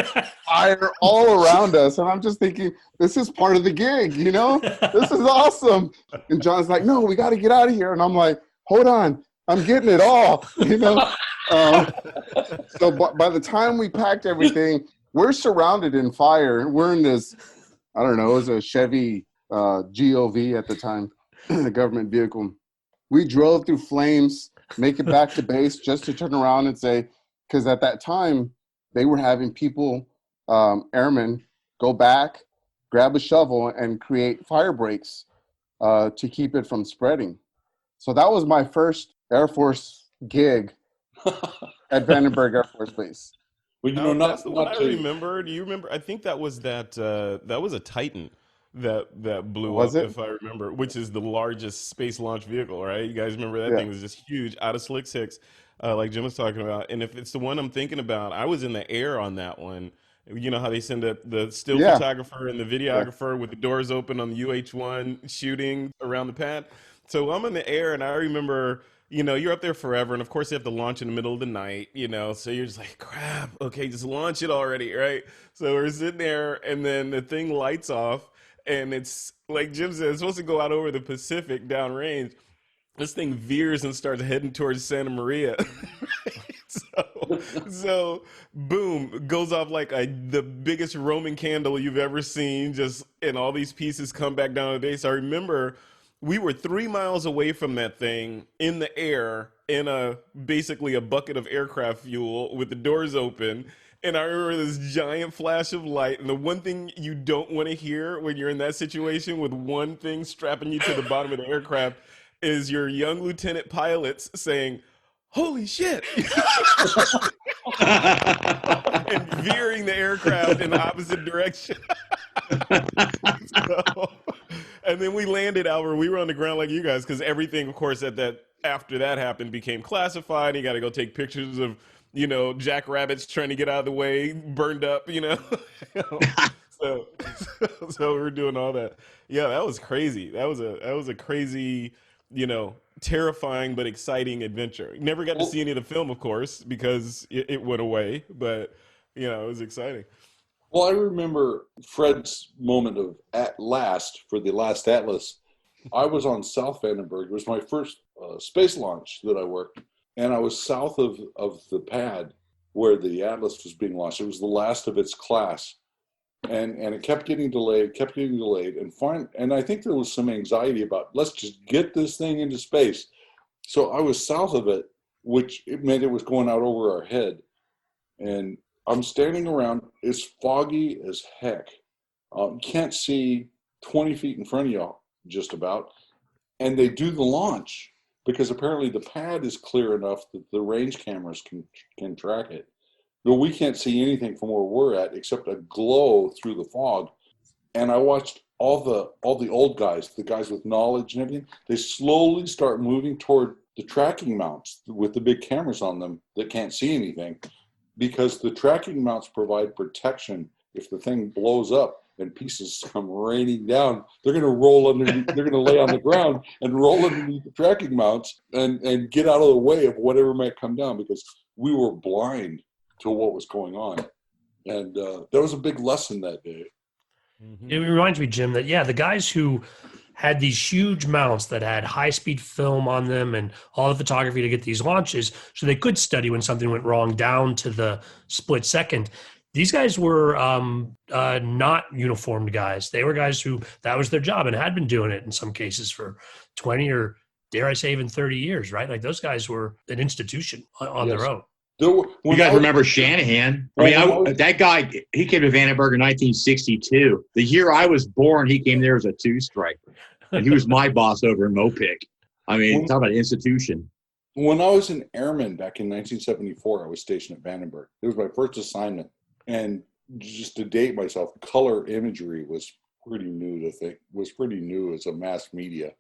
fire all around us. And I'm just thinking, this is part of the gig, This is awesome. And John's like, no, we got to get out of here. And I'm like, hold on, I'm getting it all, So by the time we packed everything, we're surrounded in fire. We're in this, I don't know, it was a Chevy GOV at the time, the government vehicle. We drove through flames, make it back to base just to turn around and say, because at that time, they were having people, airmen, go back, grab a shovel, and create fire breaks to keep it from spreading. So that was my first Air Force gig at Vandenberg Air Force Base. Well, that's the one I remember. Do you remember? I think that was that was a Titan that blew up, if I remember, which is the largest space launch vehicle, right? You guys remember that thing was just huge, out of Slick 6, like Jim was talking about. And if it's the one I'm thinking about, I was in the air on that one. You know how they send the still photographer and the videographer with the doors open on the UH-1 shooting around the pad. So I'm in the air, and I remember, you're up there forever, and of course you have to launch in the middle of the night, so you're just like, crap, okay, just launch it already, right? So we're sitting there, and then the thing lights off, and it's, like Jim said, it's supposed to go out over the Pacific downrange. This thing veers and starts heading towards Santa Maria. So boom, goes off like the biggest Roman candle you've ever seen, and all these pieces come back down the base. I remember we were 3 miles away from that thing in the air in basically a bucket of aircraft fuel with the doors open. And I remember this giant flash of light. And the one thing you don't want to hear when you're in that situation with one thing strapping you to the bottom of the aircraft is your young lieutenant pilots saying, holy shit, and veering the aircraft in the opposite direction. And then we landed, Albert. We were on the ground like you guys, because everything, of course, after that happened became classified. You got to go take pictures of jackrabbits trying to get out of the way, burned up, so so we were doing all that. Yeah, that was crazy. That was a crazy, terrifying but exciting adventure. Never got to see any of the film, of course, because it went away, but it was exciting. Well, I remember Fred's moment of at last for the last Atlas. I was on South Vandenberg. It was my first space launch that I worked, and I was south of the pad where the Atlas was being launched. It was the last of its class, and it kept getting delayed, and I think there was some anxiety about, let's just get this thing into space. So I was south of it, which it meant it was going out over our head, and I'm standing around. It's foggy as heck. You can't see 20 feet in front of you, just about. And they do the launch because apparently the pad is clear enough that the range cameras can track it. But we can't see anything from where we're at except a glow through the fog. And I watched all the old guys, the guys with knowledge and everything. They slowly start moving toward the tracking mounts with the big cameras on them that can't see anything, because the tracking mounts provide protection. If the thing blows up and pieces come raining down, they're going to roll underneath, they're going to lay on the ground and roll underneath the tracking mounts and get out of the way of whatever might come down, because we were blind to what was going on. And that was a big lesson that day. It reminds me, Jim, that, the guys who had these huge mounts that had high-speed film on them and all the photography to get these launches so they could study when something went wrong down to the split second. These guys were not uniformed guys. They were guys who that was their job and had been doing it in some cases for 20 or, dare I say, even 30 years, right? Like those guys were an institution on their own. You guys remember Shanahan? That guy, he came to Vandenberg in 1962. The year I was born, he came there as a two-striker. And he was my boss over in Mopic. I mean, talk about an institution. When I was an airman back in 1974, I was stationed at Vandenberg. It was my first assignment. And just to date myself, color imagery was pretty new as a mass media.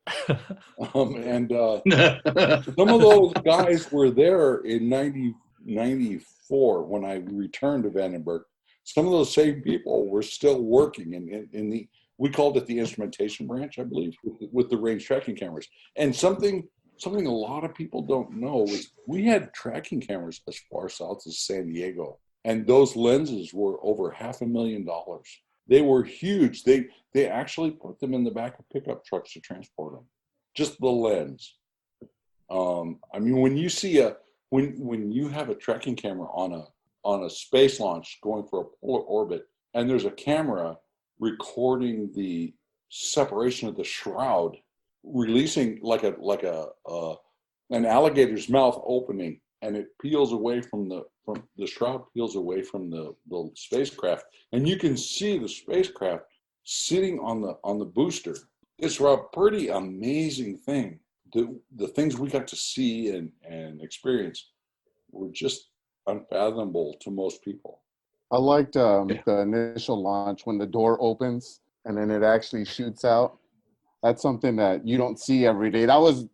And some of those guys were there in 1994 when I returned to Vandenberg. Some of those same people were still working in the, we called it the instrumentation branch, I believe, with the range tracking cameras. And something a lot of people don't know is we had tracking cameras as far south as San Diego. And those lenses were over $500,000. They were huge. They actually put them in the back of pickup trucks to transport them. Just the lens. I mean, when you see when you have a tracking camera on a space launch going for a polar orbit, and there's a camera recording the separation of the shroud, releasing like an alligator's mouth opening, and it peels away from the shroud peels away from the spacecraft, and you can see the spacecraft sitting on the booster. It's a pretty amazing thing. The things we got to see and experience were just unfathomable to most people. I liked the initial launch when the door opens and then it actually shoots out. That's something that you don't see every day. That was,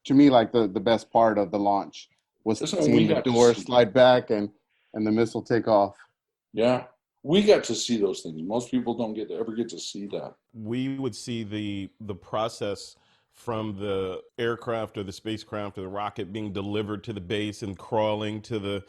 to me, like the best part of the launch was seeing the door slide back and the missile take off. Yeah, we got to see those things. Most people don't ever get to see that. We would see the process from the aircraft or the spacecraft or the rocket being delivered to the base and crawling to the,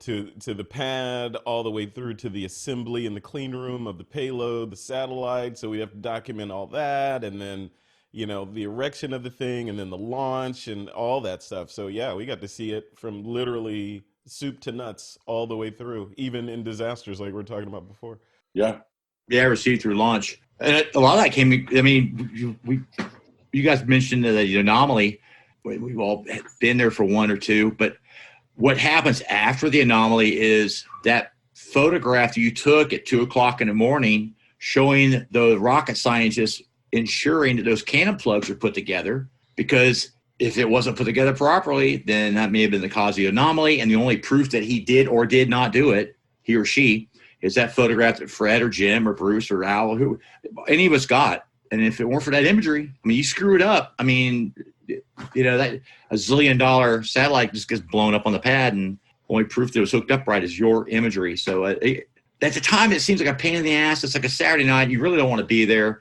to the pad, all the way through to the assembly in the clean room of the payload, the satellite. So we have to document all that, and then, the erection of the thing, and then the launch and all that stuff. So yeah, we got to see it from literally soup to nuts all the way through, even in disasters like we were talking about before. Yeah. Yeah, received through launch. And a lot of that came, I mean, you guys mentioned the anomaly. We've all been there for one or two, but what happens after the anomaly is that photograph you took at 2:00 in the morning showing the rocket scientists ensuring that those cannon plugs are put together, because if it wasn't put together properly, then that may have been the cause of the anomaly. And the only proof that he did or did not do it, he or she, is that photograph that Fred or Jim or Bruce or Al, who any of us got. And if it weren't for that imagery, I mean, you screw it up. I mean, that $1 zillion satellite just gets blown up on the pad, and only proof that it was hooked up right is your imagery. So at the time, it seems like a pain in the ass. It's like a Saturday night. You really don't want to be there.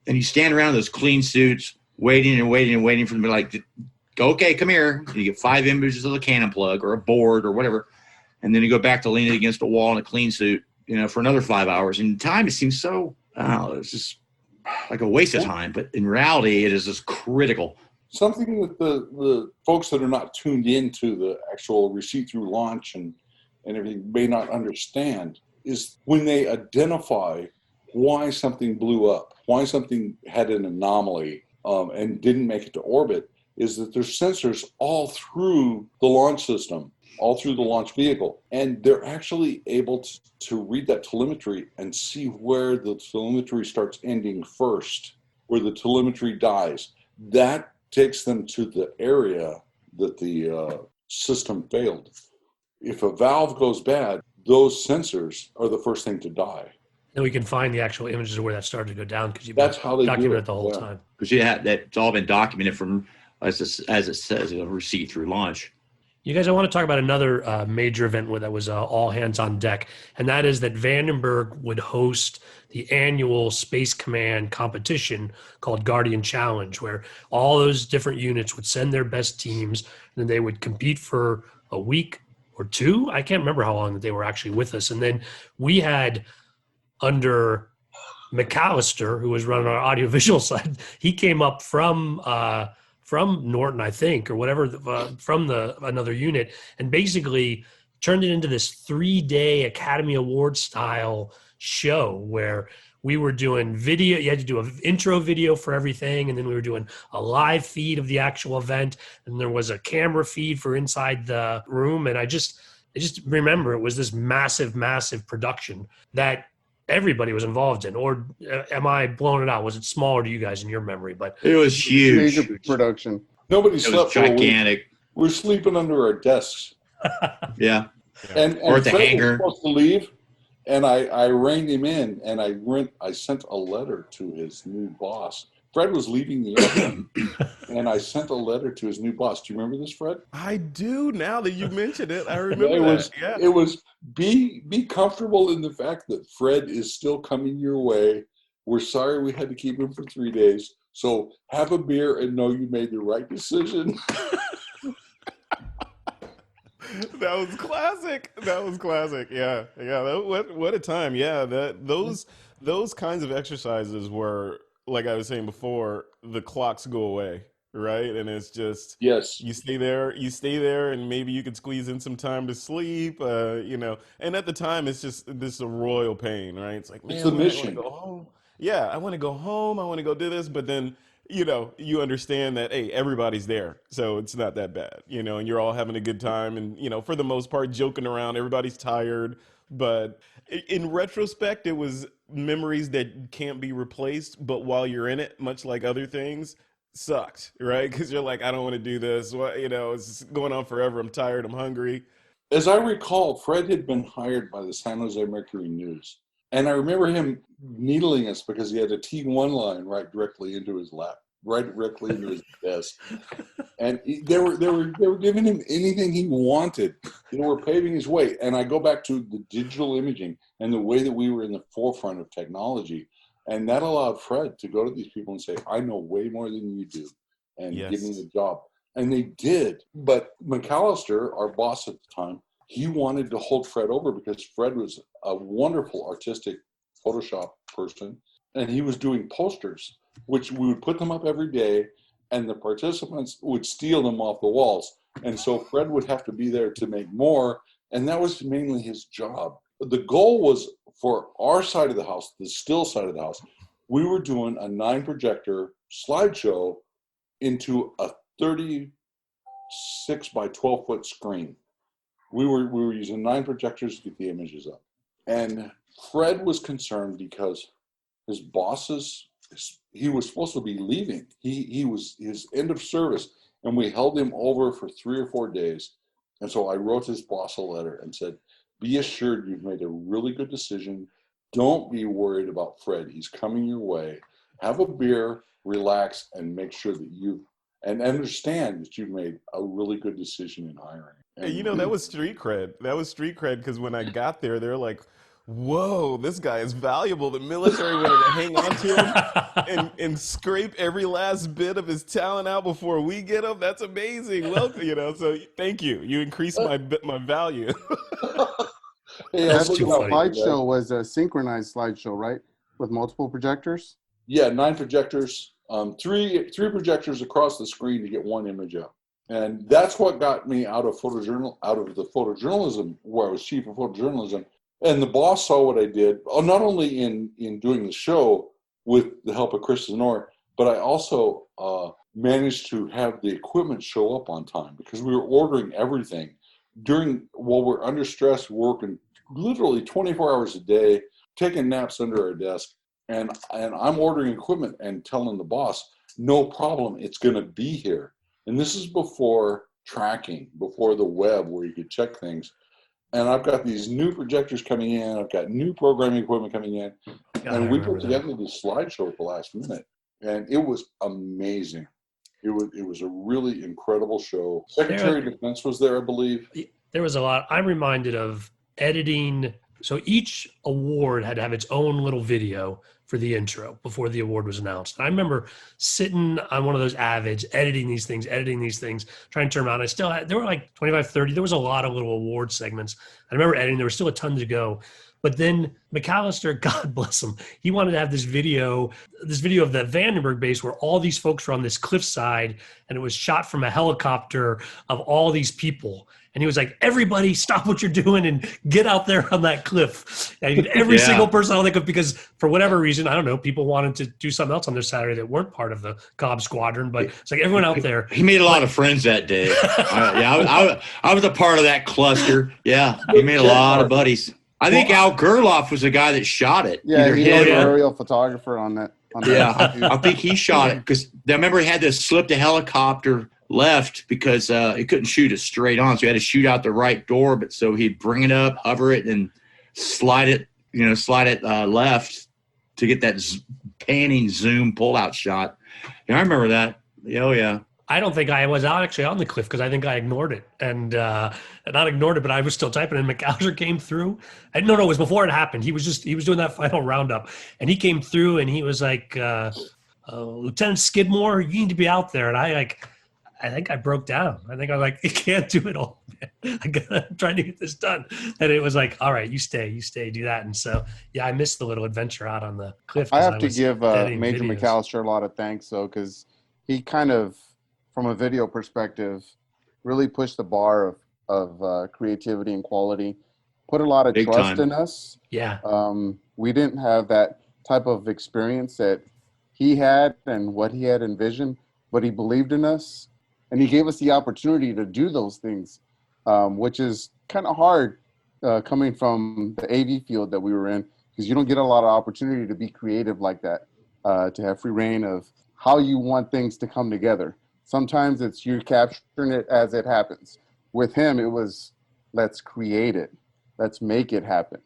And you stand around in those clean suits, waiting and waiting and waiting for them to be like, okay, come here. You get 5 images of a cannon plug or a board or whatever. And then you go back to leaning against a wall in a clean suit, for another 5 hours. And time, it seems so, I don't know, it's just like a waste of time. But in reality, it is just critical. Something that the folks that are not tuned into the actual receipt through launch and everything may not understand is when they identify why something blew up, why something had an anomaly and didn't make it to orbit, is that there's sensors all through the launch system, all through the launch vehicle. And they're actually able to read that telemetry and see where the telemetry starts ending first, where the telemetry dies. That takes them to the area that the system failed. If a valve goes bad, those sensors are the first thing to die. And we can find the actual images of where that started to go down because you've That's how they documented do the whole time. Because that's all been documented from, as it says, a receipt through launch. You guys, I want to talk about another major event that was all hands on deck, and that is that Vandenberg would host the annual Space Command competition called Guardian Challenge, where all those different units would send their best teams, and then they would compete for a week or two. I can't remember how long that they were actually with us. And then we had, under McAllister, who was running our audiovisual side, he came up from Norton, I think, or whatever, from another unit, and basically turned it into this 3-day Academy Award style show where we were doing video. You had to do an intro video for everything, and then we were doing a live feed of the actual event, and there was a camera feed for inside the room. And I just remember it was this massive, massive production that everybody was involved in. Or am I blowing it out? Was it smaller to you guys in your memory? But it was huge. Major production. Nobody slept for a week. Gigantic. We're sleeping under our desks. Yeah. And Or at the Fred hangar. was supposed to leave, and I reined him in, and I sent a letter to his new boss. Fred was leaving the airplane, and I sent a letter to his new boss. Do you remember this, Fred? I do, now that you mentioned it. I remember It was be comfortable in the fact that Fred is still coming your way. We're sorry we had to keep him for 3 days. So have a beer and know you made the right decision. That was classic. Yeah. What a time. Yeah. Those kinds of exercises were, like I was saying before, the clocks go away, right? And it's just, Yes. you stay there, and maybe you could squeeze in some time to sleep, and at the time it's just this a royal pain, right? It's like, man, It's the I want mission. to go home. Yeah, I want to go home. I want to go do this, but then, you understand that, hey, everybody's there, so it's not that bad, and you're all having a good time, and for the most part, joking around. Everybody's tired, but in retrospect, it was memories that can't be replaced. But while you're in it, much like other things, sucked, right? Because you're like, I don't want to do this. It's going on forever. I'm tired. I'm hungry. As I recall, Fred had been hired by the San Jose Mercury News. And I remember him needling us because he had a T1 line right directly into his lap, right directly into his desk. And they were giving him anything he wanted. We're paving his way. And I go back to the digital imaging and the way that we were in the forefront of technology. And that allowed Fred to go to these people and say, I know way more than you do, and Yes. give me the job. And they did. But McAllister, our boss at the time, he wanted to hold Fred over because Fred was a wonderful artistic Photoshop person, and he was doing posters, which we would put them up every day, and the participants would steal them off the walls. And so Fred would have to be there to make more, and that was mainly his job. The goal was for our side of the house, the still side of the house, we were doing a 9-projector slideshow into a 36 by 12-foot screen. We were using 9 projectors to get the images up. And Fred was concerned because his bosses, he was supposed to be leaving. He was his end of service, and we held him over for 3 or 4 days. And so I wrote his boss a letter and said, be assured you've made a really good decision. Don't be worried about Fred. He's coming your way. Have a beer, relax, and make sure that and understand that you've made a really good decision in hiring. Hey, that was street cred. That was street cred because when I got there, they were like, whoa, this guy is valuable. The military wanted to hang on to him and scrape every last bit of his talent out before we get him. That's amazing. Well, so thank you. You increased my value. Hey, That too funny. slideshow was a synchronized slideshow, right? With multiple projectors? Yeah, 9 projectors, three projectors across the screen to get one image out. And that's what got me out of the photojournalism, where I was chief of photojournalism. And the boss saw what I did, not only in doing the show with the help of Chris Zenor, but I also managed to have the equipment show up on time because we were ordering everything while we're under stress, working literally 24 hours a day, taking naps under our desk. And I'm ordering equipment and telling the boss, no problem, it's going to be here. And this is before tracking, before the web where you could check things. And I've got these new projectors coming in. I've got new programming equipment coming in. And we put together this slideshow at the last minute. And it was amazing. It was a really incredible show. Secretary of Defense was there, I believe. There was a lot. I'm reminded of editing. So each award had to have its own little video for the intro before the award was announced. And I remember sitting on one of those Avids, editing these things, trying to turn them out. I still had, there were like 25, 30. There was a lot of little award segments. I remember editing, there was still a ton to go. But then McAllister, God bless him, he wanted to have this video of the Vandenberg base where all these folks were on this cliffside and it was shot from a helicopter of all these people. And he was like, everybody stop what you're doing and get out there on that cliff. And every single person on the cliff, because for whatever reason, I don't know, people wanted to do something else on their Saturday that weren't part of the Cobb Squadron, but it's like everyone out there. He made a lot of friends that day. I was a part of that cluster. Yeah, he made a lot of buddies. I think Al Gerloff was the guy that shot it. Yeah, he was an aerial photographer on that. I think he shot it because I remember he had to slip the helicopter left because he couldn't shoot it straight on, so he had to shoot out the right door. But so he'd bring it up, hover it, and slide it left to get that panning zoom pull-out shot. Yeah, I remember that. Oh yeah. I don't think I was actually on the cliff because I think I ignored it and not ignored it, but I was still typing. And McAllister came through. No, it was before it happened. He was doing that final roundup, and he came through and he was like, "Lieutenant Skidmore, you need to be out there." And I think I broke down. I think I was like, "You can't do it all, man. I'm trying to get this done." And it was like, "All right, you stay, do that." And so, yeah, I missed the little adventure out on the cliff. I have to give Major McAllister a lot of thanks, though, because he kind of, from a video perspective, really pushed the bar of creativity and quality, put a lot of trust in us. Yeah. We didn't have that type of experience that he had and what he had envisioned, but he believed in us and he gave us the opportunity to do those things, which is kind of hard coming from the AV field that we were in, because you don't get a lot of opportunity to be creative like that, to have free reign of how you want things to come together. Sometimes it's you capturing it as it happens. With him, it was, let's create it. Let's make it happen.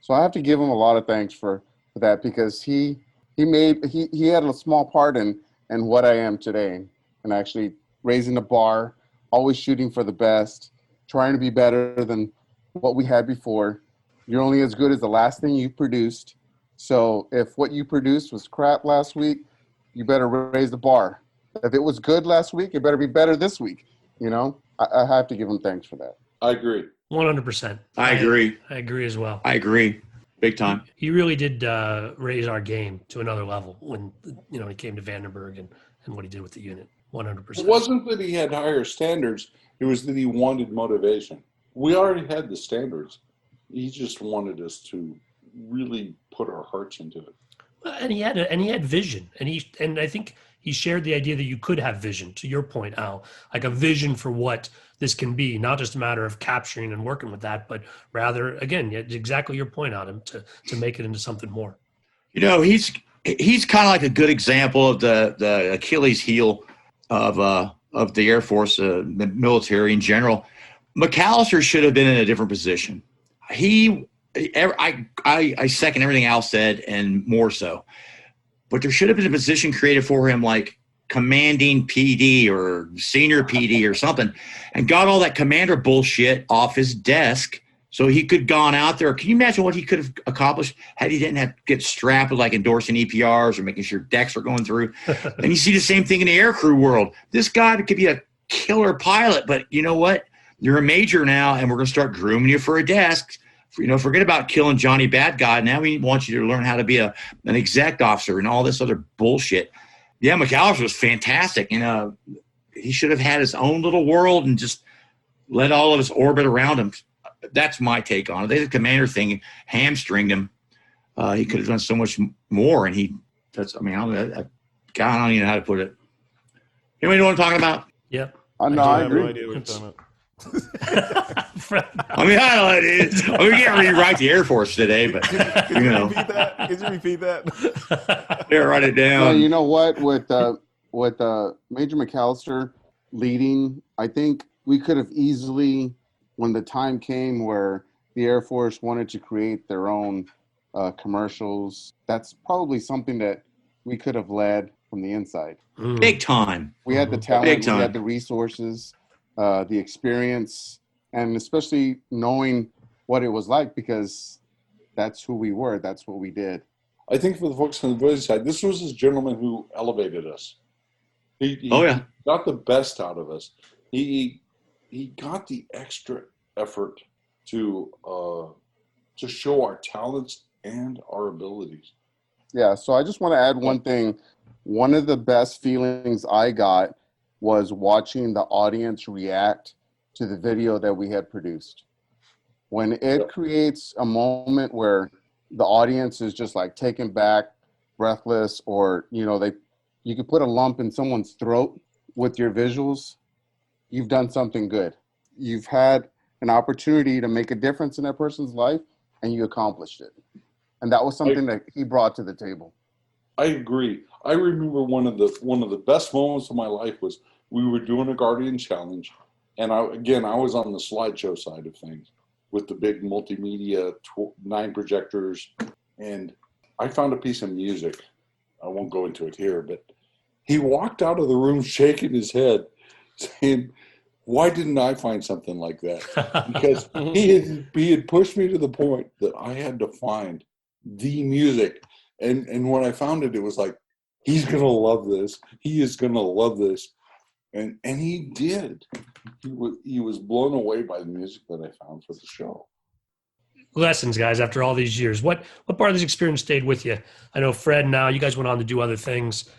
So I have to give him a lot of thanks for that, because he had a small part in what I am today, and actually raising the bar, always shooting for the best, trying to be better than what we had before. You're only as good as the last thing you produced. So if what you produced was crap last week, you better raise the bar. If it was good last week, it better be better this week. I have to give him thanks for that. I agree. 100%. I agree. I agree as well. I agree. Big time. He really did raise our game to another level when he came to Vandenberg and what he did with the unit. 100%. It wasn't that he had higher standards. It was that he wanted motivation. We already had the standards. He just wanted us to really put our hearts into it. And he had vision, and I think he shared the idea that you could have vision, to your point, Al, like a vision for what this can be, not just a matter of capturing and working with that, but rather, again, exactly your point, Adam, to make it into something more. He's kind of like a good example of the Achilles heel of the Air Force, the military in general. McAllister should have been in a different position. I second everything Al said and more so. But there should have been a position created for him, like commanding PD or senior PD or something, and got all that commander bullshit off his desk so he could gone out there. Can you imagine what he could have accomplished had he didn't have to get strapped with like endorsing EPRs or making sure decks are going through? And you see the same thing in the aircrew world. This guy could be a killer pilot, but you know what? You're a major now, and we're going to start grooming you for a desk. Forget about killing Johnny Bad Guy. Now we want you to learn how to be an exec officer and all this other bullshit. Yeah, McAllister was fantastic. He should have had his own little world and just let all of us orbit around him. That's my take on it. The commander thing hamstringed him. He could have done so much more, and I don't even know how to put it. Anybody know what I'm talking about? Yep. No, I I have no agree. idea what you're talking about. We can't rewrite the Air Force today, but Could you repeat that? Could you repeat that? yeah, write it No, down. you know what? With Major McAllister leading, I think we could have easily, when the time came where the Air Force wanted to create their own commercials, that's probably something that we could have led from the inside. Big time. We had the Big talent, we time. had the resources, the experience, and especially knowing what it was like, because that's who we were. That's what we did. I think for the folks on the Boise side, this was this gentleman who elevated us. He got the best out of us. He got the extra effort to show our talents and our abilities. Yeah, so I just want to add one thing. One of the best feelings I got was watching the audience react to the video that we had produced. When it creates a moment where the audience is just like taken back, breathless, or you could put a lump in someone's throat with your visuals, you've done something good. You've had an opportunity to make a difference in that person's life, and you accomplished it. And that was something that he brought to the table. I agree. I remember one of the best moments of my life was we were doing a Guardian Challenge, and I was on the slideshow side of things with the big multimedia 9 projectors, and I found a piece of music. I won't go into it here, but he walked out of the room shaking his head, saying, "Why didn't I find something like that?" Because he had pushed me to the point that I had to find the music. And when I found it, it was like, he's going to love this. He is going to love this. And he did. He was blown away by the music that I found for the show. Lessons, guys, after all these years. What part of this experience stayed with you? I know Fred, now you guys went on to do other things.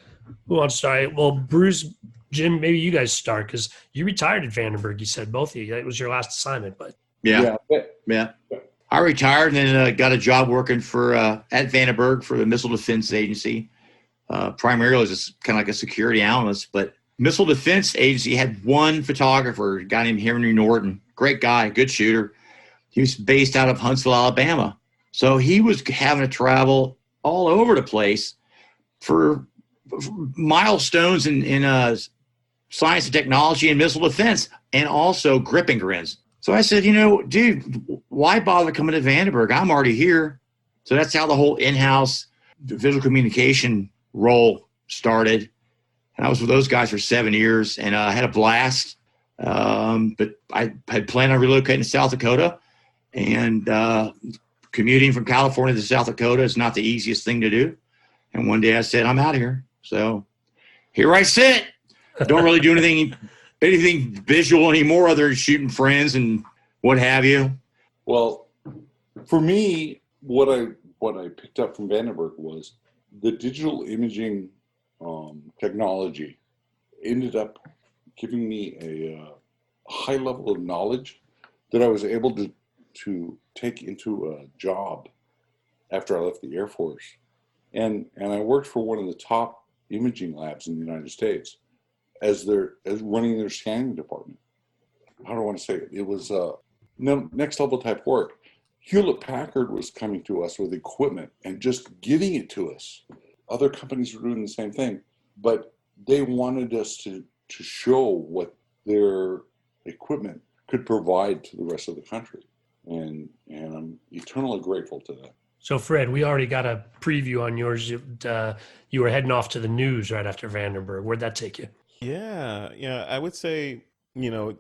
Who wants to start? Well, Bruce, Jim, maybe you guys start, because you retired at Vandenberg, you said, both of you. It was your last assignment. But Yeah. I retired and then got a job working for at Vandenberg for the Missile Defense Agency, primarily just kind of like a security analyst. But Missile Defense Agency had one photographer, a guy named Henry Norton, great guy, good shooter. He was based out of Huntsville, Alabama. So he was having to travel all over the place for milestones in science and technology and missile defense, and also grip and grins. So I said, dude, why bother coming to Vandenberg? I'm already here. So that's how the whole in-house visual communication role started. And I was with those guys for 7 years, and I had a blast. But I had planned on relocating to South Dakota, and commuting from California to South Dakota is not the easiest thing to do. And one day I said, I'm out of here. So here I sit. Don't really do anything visual anymore other than shooting friends and what have you. Well, for me, what I picked up from Vandenberg was the digital imaging technology ended up giving me a high level of knowledge that I was able to take into a job after I left the Air Force. And I worked for one of the top imaging labs in the United States as running their scanning department. How do I want to say it? It was next level type work. Hewlett Packard was coming to us with equipment and just giving it to us. Other companies were doing the same thing, but they wanted us to show what their equipment could provide to the rest of the country. And I'm eternally grateful to that. So Fred, we already got a preview on yours. You were heading off to the news right after Vandenberg. Where'd that take you? Yeah. I would say, to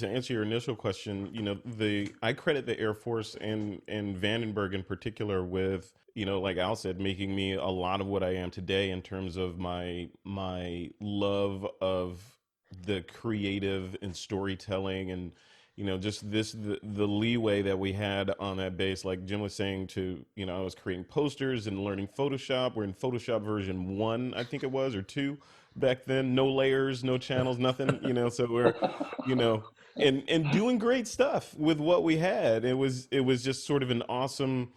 answer your initial question, I credit the Air Force and Vandenberg in particular with, like Al said, making me a lot of what I am today in terms of my love of the creative and storytelling and just the leeway that we had on that base. Like Jim was saying, I was creating posters and learning Photoshop. We're in Photoshop version 1, I think it was, or 2 back then. No layers, no channels, nothing. So we're and doing great stuff with what we had. It was just sort of an awesome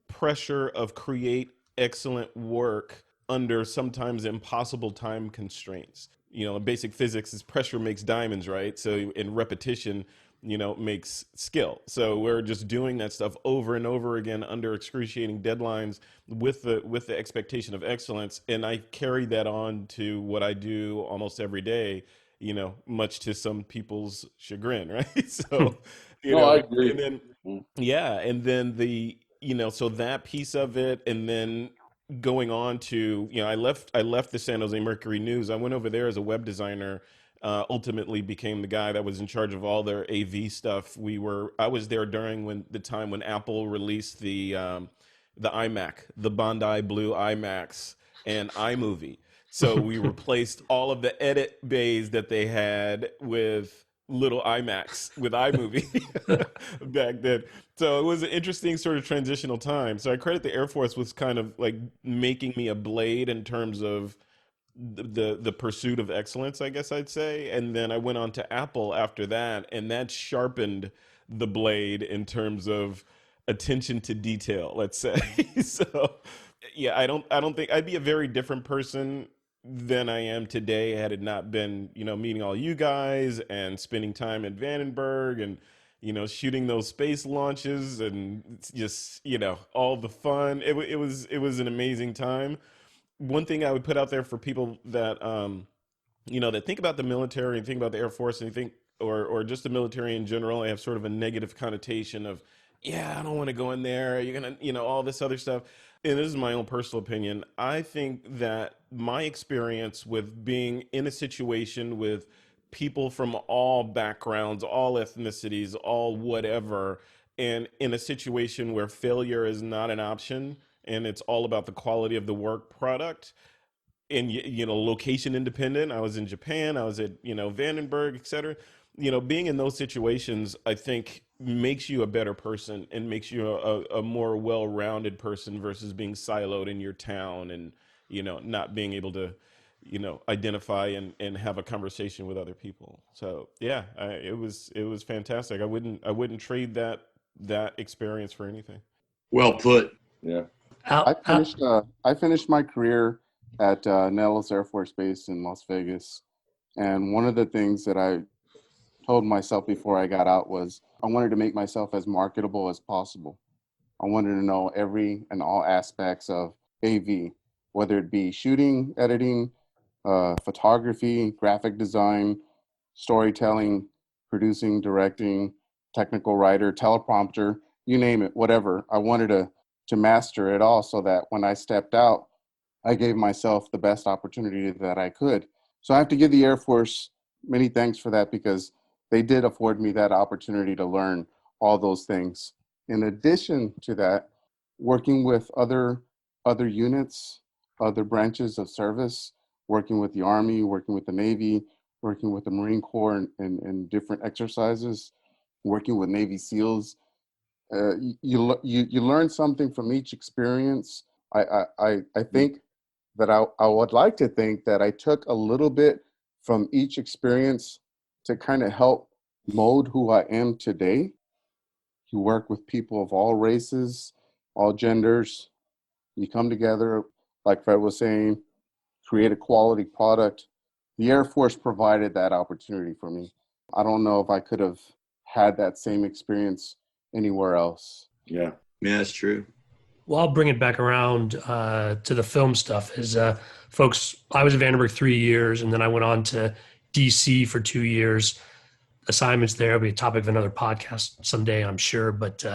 pressure of create excellent work under sometimes impossible time constraints. Basic physics is pressure makes diamonds, right? So in repetition, makes skill. So we're just doing that stuff over and over again under excruciating deadlines with the expectation of excellence. And I carry that on to what I do almost every day, much to some people's chagrin, right? So, I agree. and then, yeah. And then so that piece of it, and then going on to, I left the San Jose Mercury News. I went over there as a web designer, ultimately became the guy that was in charge of all their AV stuff. I was there during the time when Apple released the iMac, the Bondi Blue iMacs and iMovie. So we replaced all of the edit bays that they had with little iMacs with iMovie back then. So it was an interesting sort of transitional time. So I credit the Air Force with kind of like making me a blade in terms of the pursuit of excellence, I guess I'd say. And then I went on to Apple after that, and that sharpened the blade in terms of attention to detail, let's say. So yeah, I don't think I'd be a very different person than I am today had it not been, meeting all you guys and spending time at Vandenberg and, shooting those space launches and just, all the fun. It was an amazing time. One thing I would put out there for people that, that think about the military and think about the Air Force and think, or just the military in general, I have sort of a negative connotation of, yeah, I don't want to go in there. You're going to, all this other stuff. And this is my own personal opinion. I think that my experience with being in a situation with people from all backgrounds, all ethnicities, all whatever, and in a situation where failure is not an option and it's all about the quality of the work product and, location independent. I was in Japan, I was at, Vandenberg, et cetera. Being in those situations, I think makes you a better person and makes you a more well-rounded person versus being siloed in your town and, not being able to, identify and have a conversation with other people. So yeah, it was fantastic. I wouldn't trade that experience for anything. Well put. Yeah. I finished my career at Nellis Air Force Base in Las Vegas. And one of the things that I told myself before I got out was I wanted to make myself as marketable as possible. I wanted to know every and all aspects of AV, whether it be shooting, editing, photography, graphic design, storytelling, producing, directing, technical writer, teleprompter, you name it, whatever. I wanted to master it all so that when I stepped out, I gave myself the best opportunity that I could. So I have to give the Air Force many thanks for that because they did afford me that opportunity to learn all those things. In addition to that, working with other units, other branches of service, working with the Army, working with the Navy, working with the Marine Corps in different exercises, working with Navy SEALs, you learn something from each experience. I think that I would like to think that I took a little bit from each experience to kind of help mold who I am today. You work with people of all races, all genders. You come together, like Fred was saying, create a quality product. The Air Force provided that opportunity for me. I don't know if I could have had that same experience anywhere else. Yeah. Yeah, that's true. Well, I'll bring it back around to the film stuff. Folks, I was at Vandenberg 3 years, and then I went on to DC for 2 years. assignments there. It'll be a topic of another podcast someday, I'm sure. But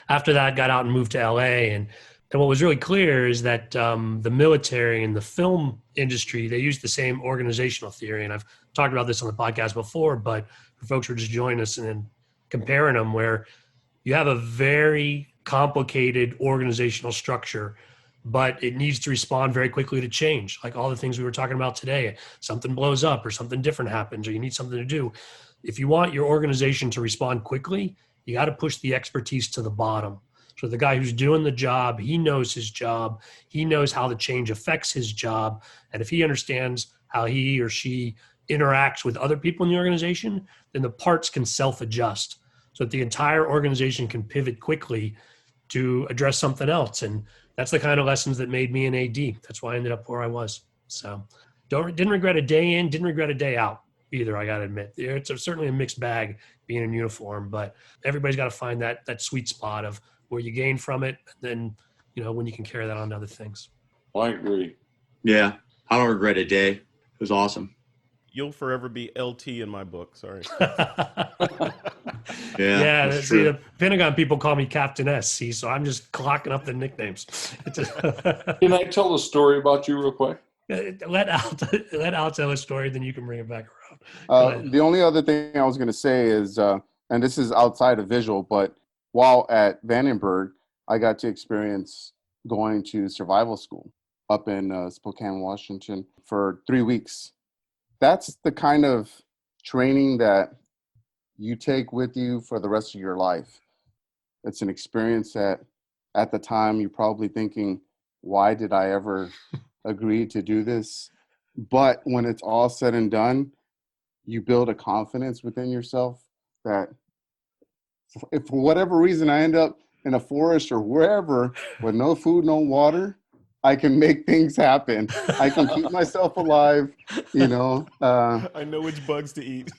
after that, got out and moved to LA. And what was really clear is that the military and the film industry, they use the same organizational theory. And I've talked about this on the podcast before, but for folks who are just joining us and comparing them, where you have a very complicated organizational structure, but it needs to respond very quickly to change. Like all the things we were talking about today, something blows up or something different happens, or you need something to do. If you want your organization to respond quickly, you got to push the expertise to the bottom. So the guy who's doing the job, he knows his job. He knows how the change affects his job. And if he understands how he or she interacts with other people in the organization, then the parts can self-adjust so that the entire organization can pivot quickly to address something else. And that's the kind of lessons that made me an AD. That's why I ended up where I was. So didn't regret a day in, didn't regret a day out either, I got to admit. It's certainly a mixed bag being in uniform, but everybody's got to find that sweet spot of where you gain from it, and then, when you can carry that on to other things. I agree. Yeah, I don't regret a day. It was awesome. You'll forever be LT in my book. Sorry. Yeah, see, the Pentagon people call me Captain S. See, so I'm just clocking up the nicknames. Can I tell a story about you real quick? Let Al tell a story, then you can bring it back around. The only other thing I was going to say is, and this is outside of visual, but while at Vandenberg, I got to experience going to survival school up in Spokane, Washington for 3 weeks. That's the kind of training that you take with you for the rest of your life. It's an experience that at the time you're probably thinking, why did I ever agree to do this? But when it's all said and done, you build a confidence within yourself that if for whatever reason I end up in a forest or wherever with no food, no water, I can make things happen. I can keep myself alive, I know which bugs to eat.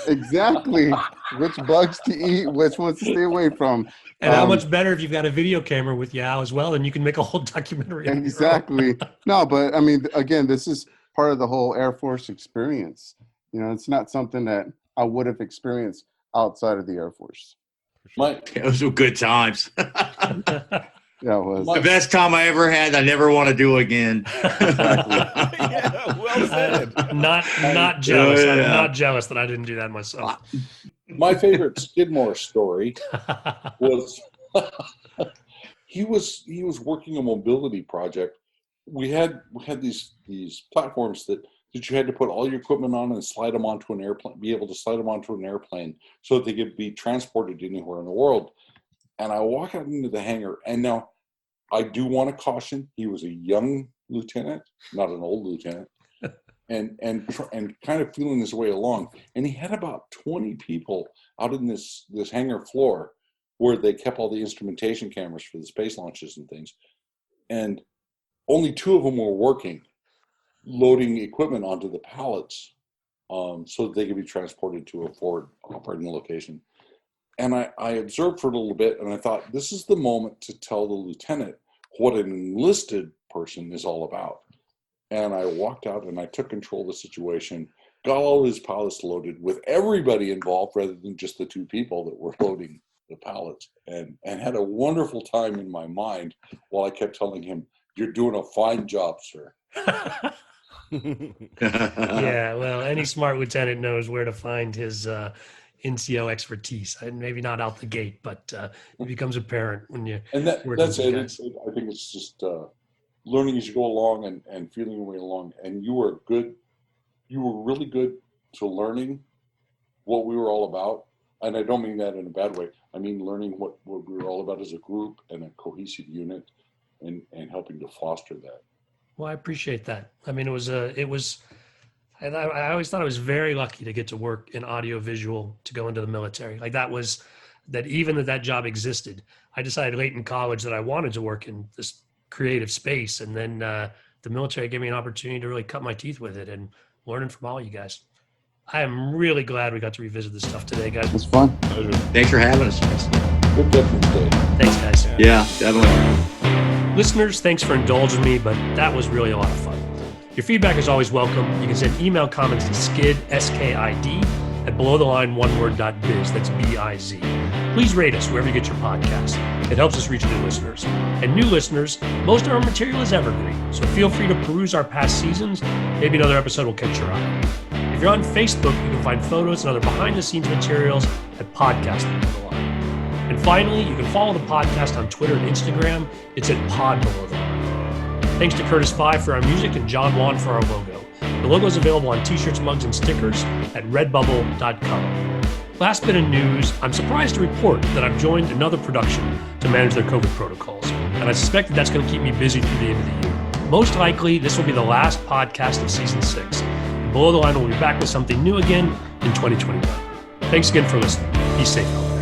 Exactly. Which bugs to eat, which ones to stay away from. And how much better if you've got a video camera with you, Al, as well, and you can make a whole documentary. Exactly. No, but I mean, again, this is part of the whole Air Force experience. It's not something that I would have experienced outside of the Air Force. Those were good times. Yeah, it was. The best time I ever had. I never want to do again. Yeah, well said. Not jealous. I'm not jealous that I didn't do that myself. My favorite Skidmore story was he was working a mobility project. We had these platforms that you had to put all your equipment on and slide them onto an airplane, be able to slide them onto an airplane so that they could be transported anywhere in the world. And I walk out into the hangar, and now I do want to caution, he was a young lieutenant, not an old lieutenant, and kind of feeling his way along. And he had about 20 people out in this hangar floor where they kept all the instrumentation cameras for the space launches and things. And only 2 of them were working, loading equipment onto the pallets so that they could be transported to a forward operating location. And I observed for a little bit, and I thought, this is the moment to tell the lieutenant what an enlisted person is all about. And I walked out and I took control of the situation, got all his pallets loaded with everybody involved rather than just the 2 people that were loading the pallets, and had a wonderful time in my mind while I kept telling him, "You're doing a fine job, sir." Yeah, well, any smart lieutenant knows where to find his NCO expertise. And maybe not out the gate, but it becomes apparent when you. And that's it. I think it's just learning as you go along and feeling your way along. And you were really good to learning what we were all about. And I don't mean that in a bad way. I mean learning what we were all about as a group and a cohesive unit, and helping to foster that. Well, I appreciate that. I mean, and I always thought I was very lucky to get to work in audio visual to go into the military. Like even that job existed. I decided late in college that I wanted to work in this creative space. And then the military gave me an opportunity to really cut my teeth with it and learning from all you guys. I am really glad we got to revisit this stuff today, guys. It's fun. Pleasure. Thanks for having us. Good day. Thanks, guys. Yeah, definitely. Listeners, thanks for indulging me, but that was really a lot of fun. Your feedback is always welcome. You can send email comments to skid, SKID, at belowtheline1word.biz. That's B-I-Z. Please rate us wherever you get your podcasts. It helps us reach new listeners. And new listeners, most of our material is evergreen, so feel free to peruse our past seasons. Maybe another episode will catch your eye. If you're on Facebook, you can find photos and other behind-the-scenes materials at Podcast Below the Line. And finally, you can follow the podcast on Twitter and Instagram. It's at Pod Below the Line. Thanks to Curtis Five for our music and John Wan for our logo. The logo is available on t-shirts, mugs, and stickers at redbubble.com. Last bit of news, I'm surprised to report that I've joined another production to manage their COVID protocols, and I suspect that that's going to keep me busy through the end of the year. Most likely, this will be the last podcast of season 6. Below the Line will be back with something new again in 2021. Thanks again for listening. Be safe out there.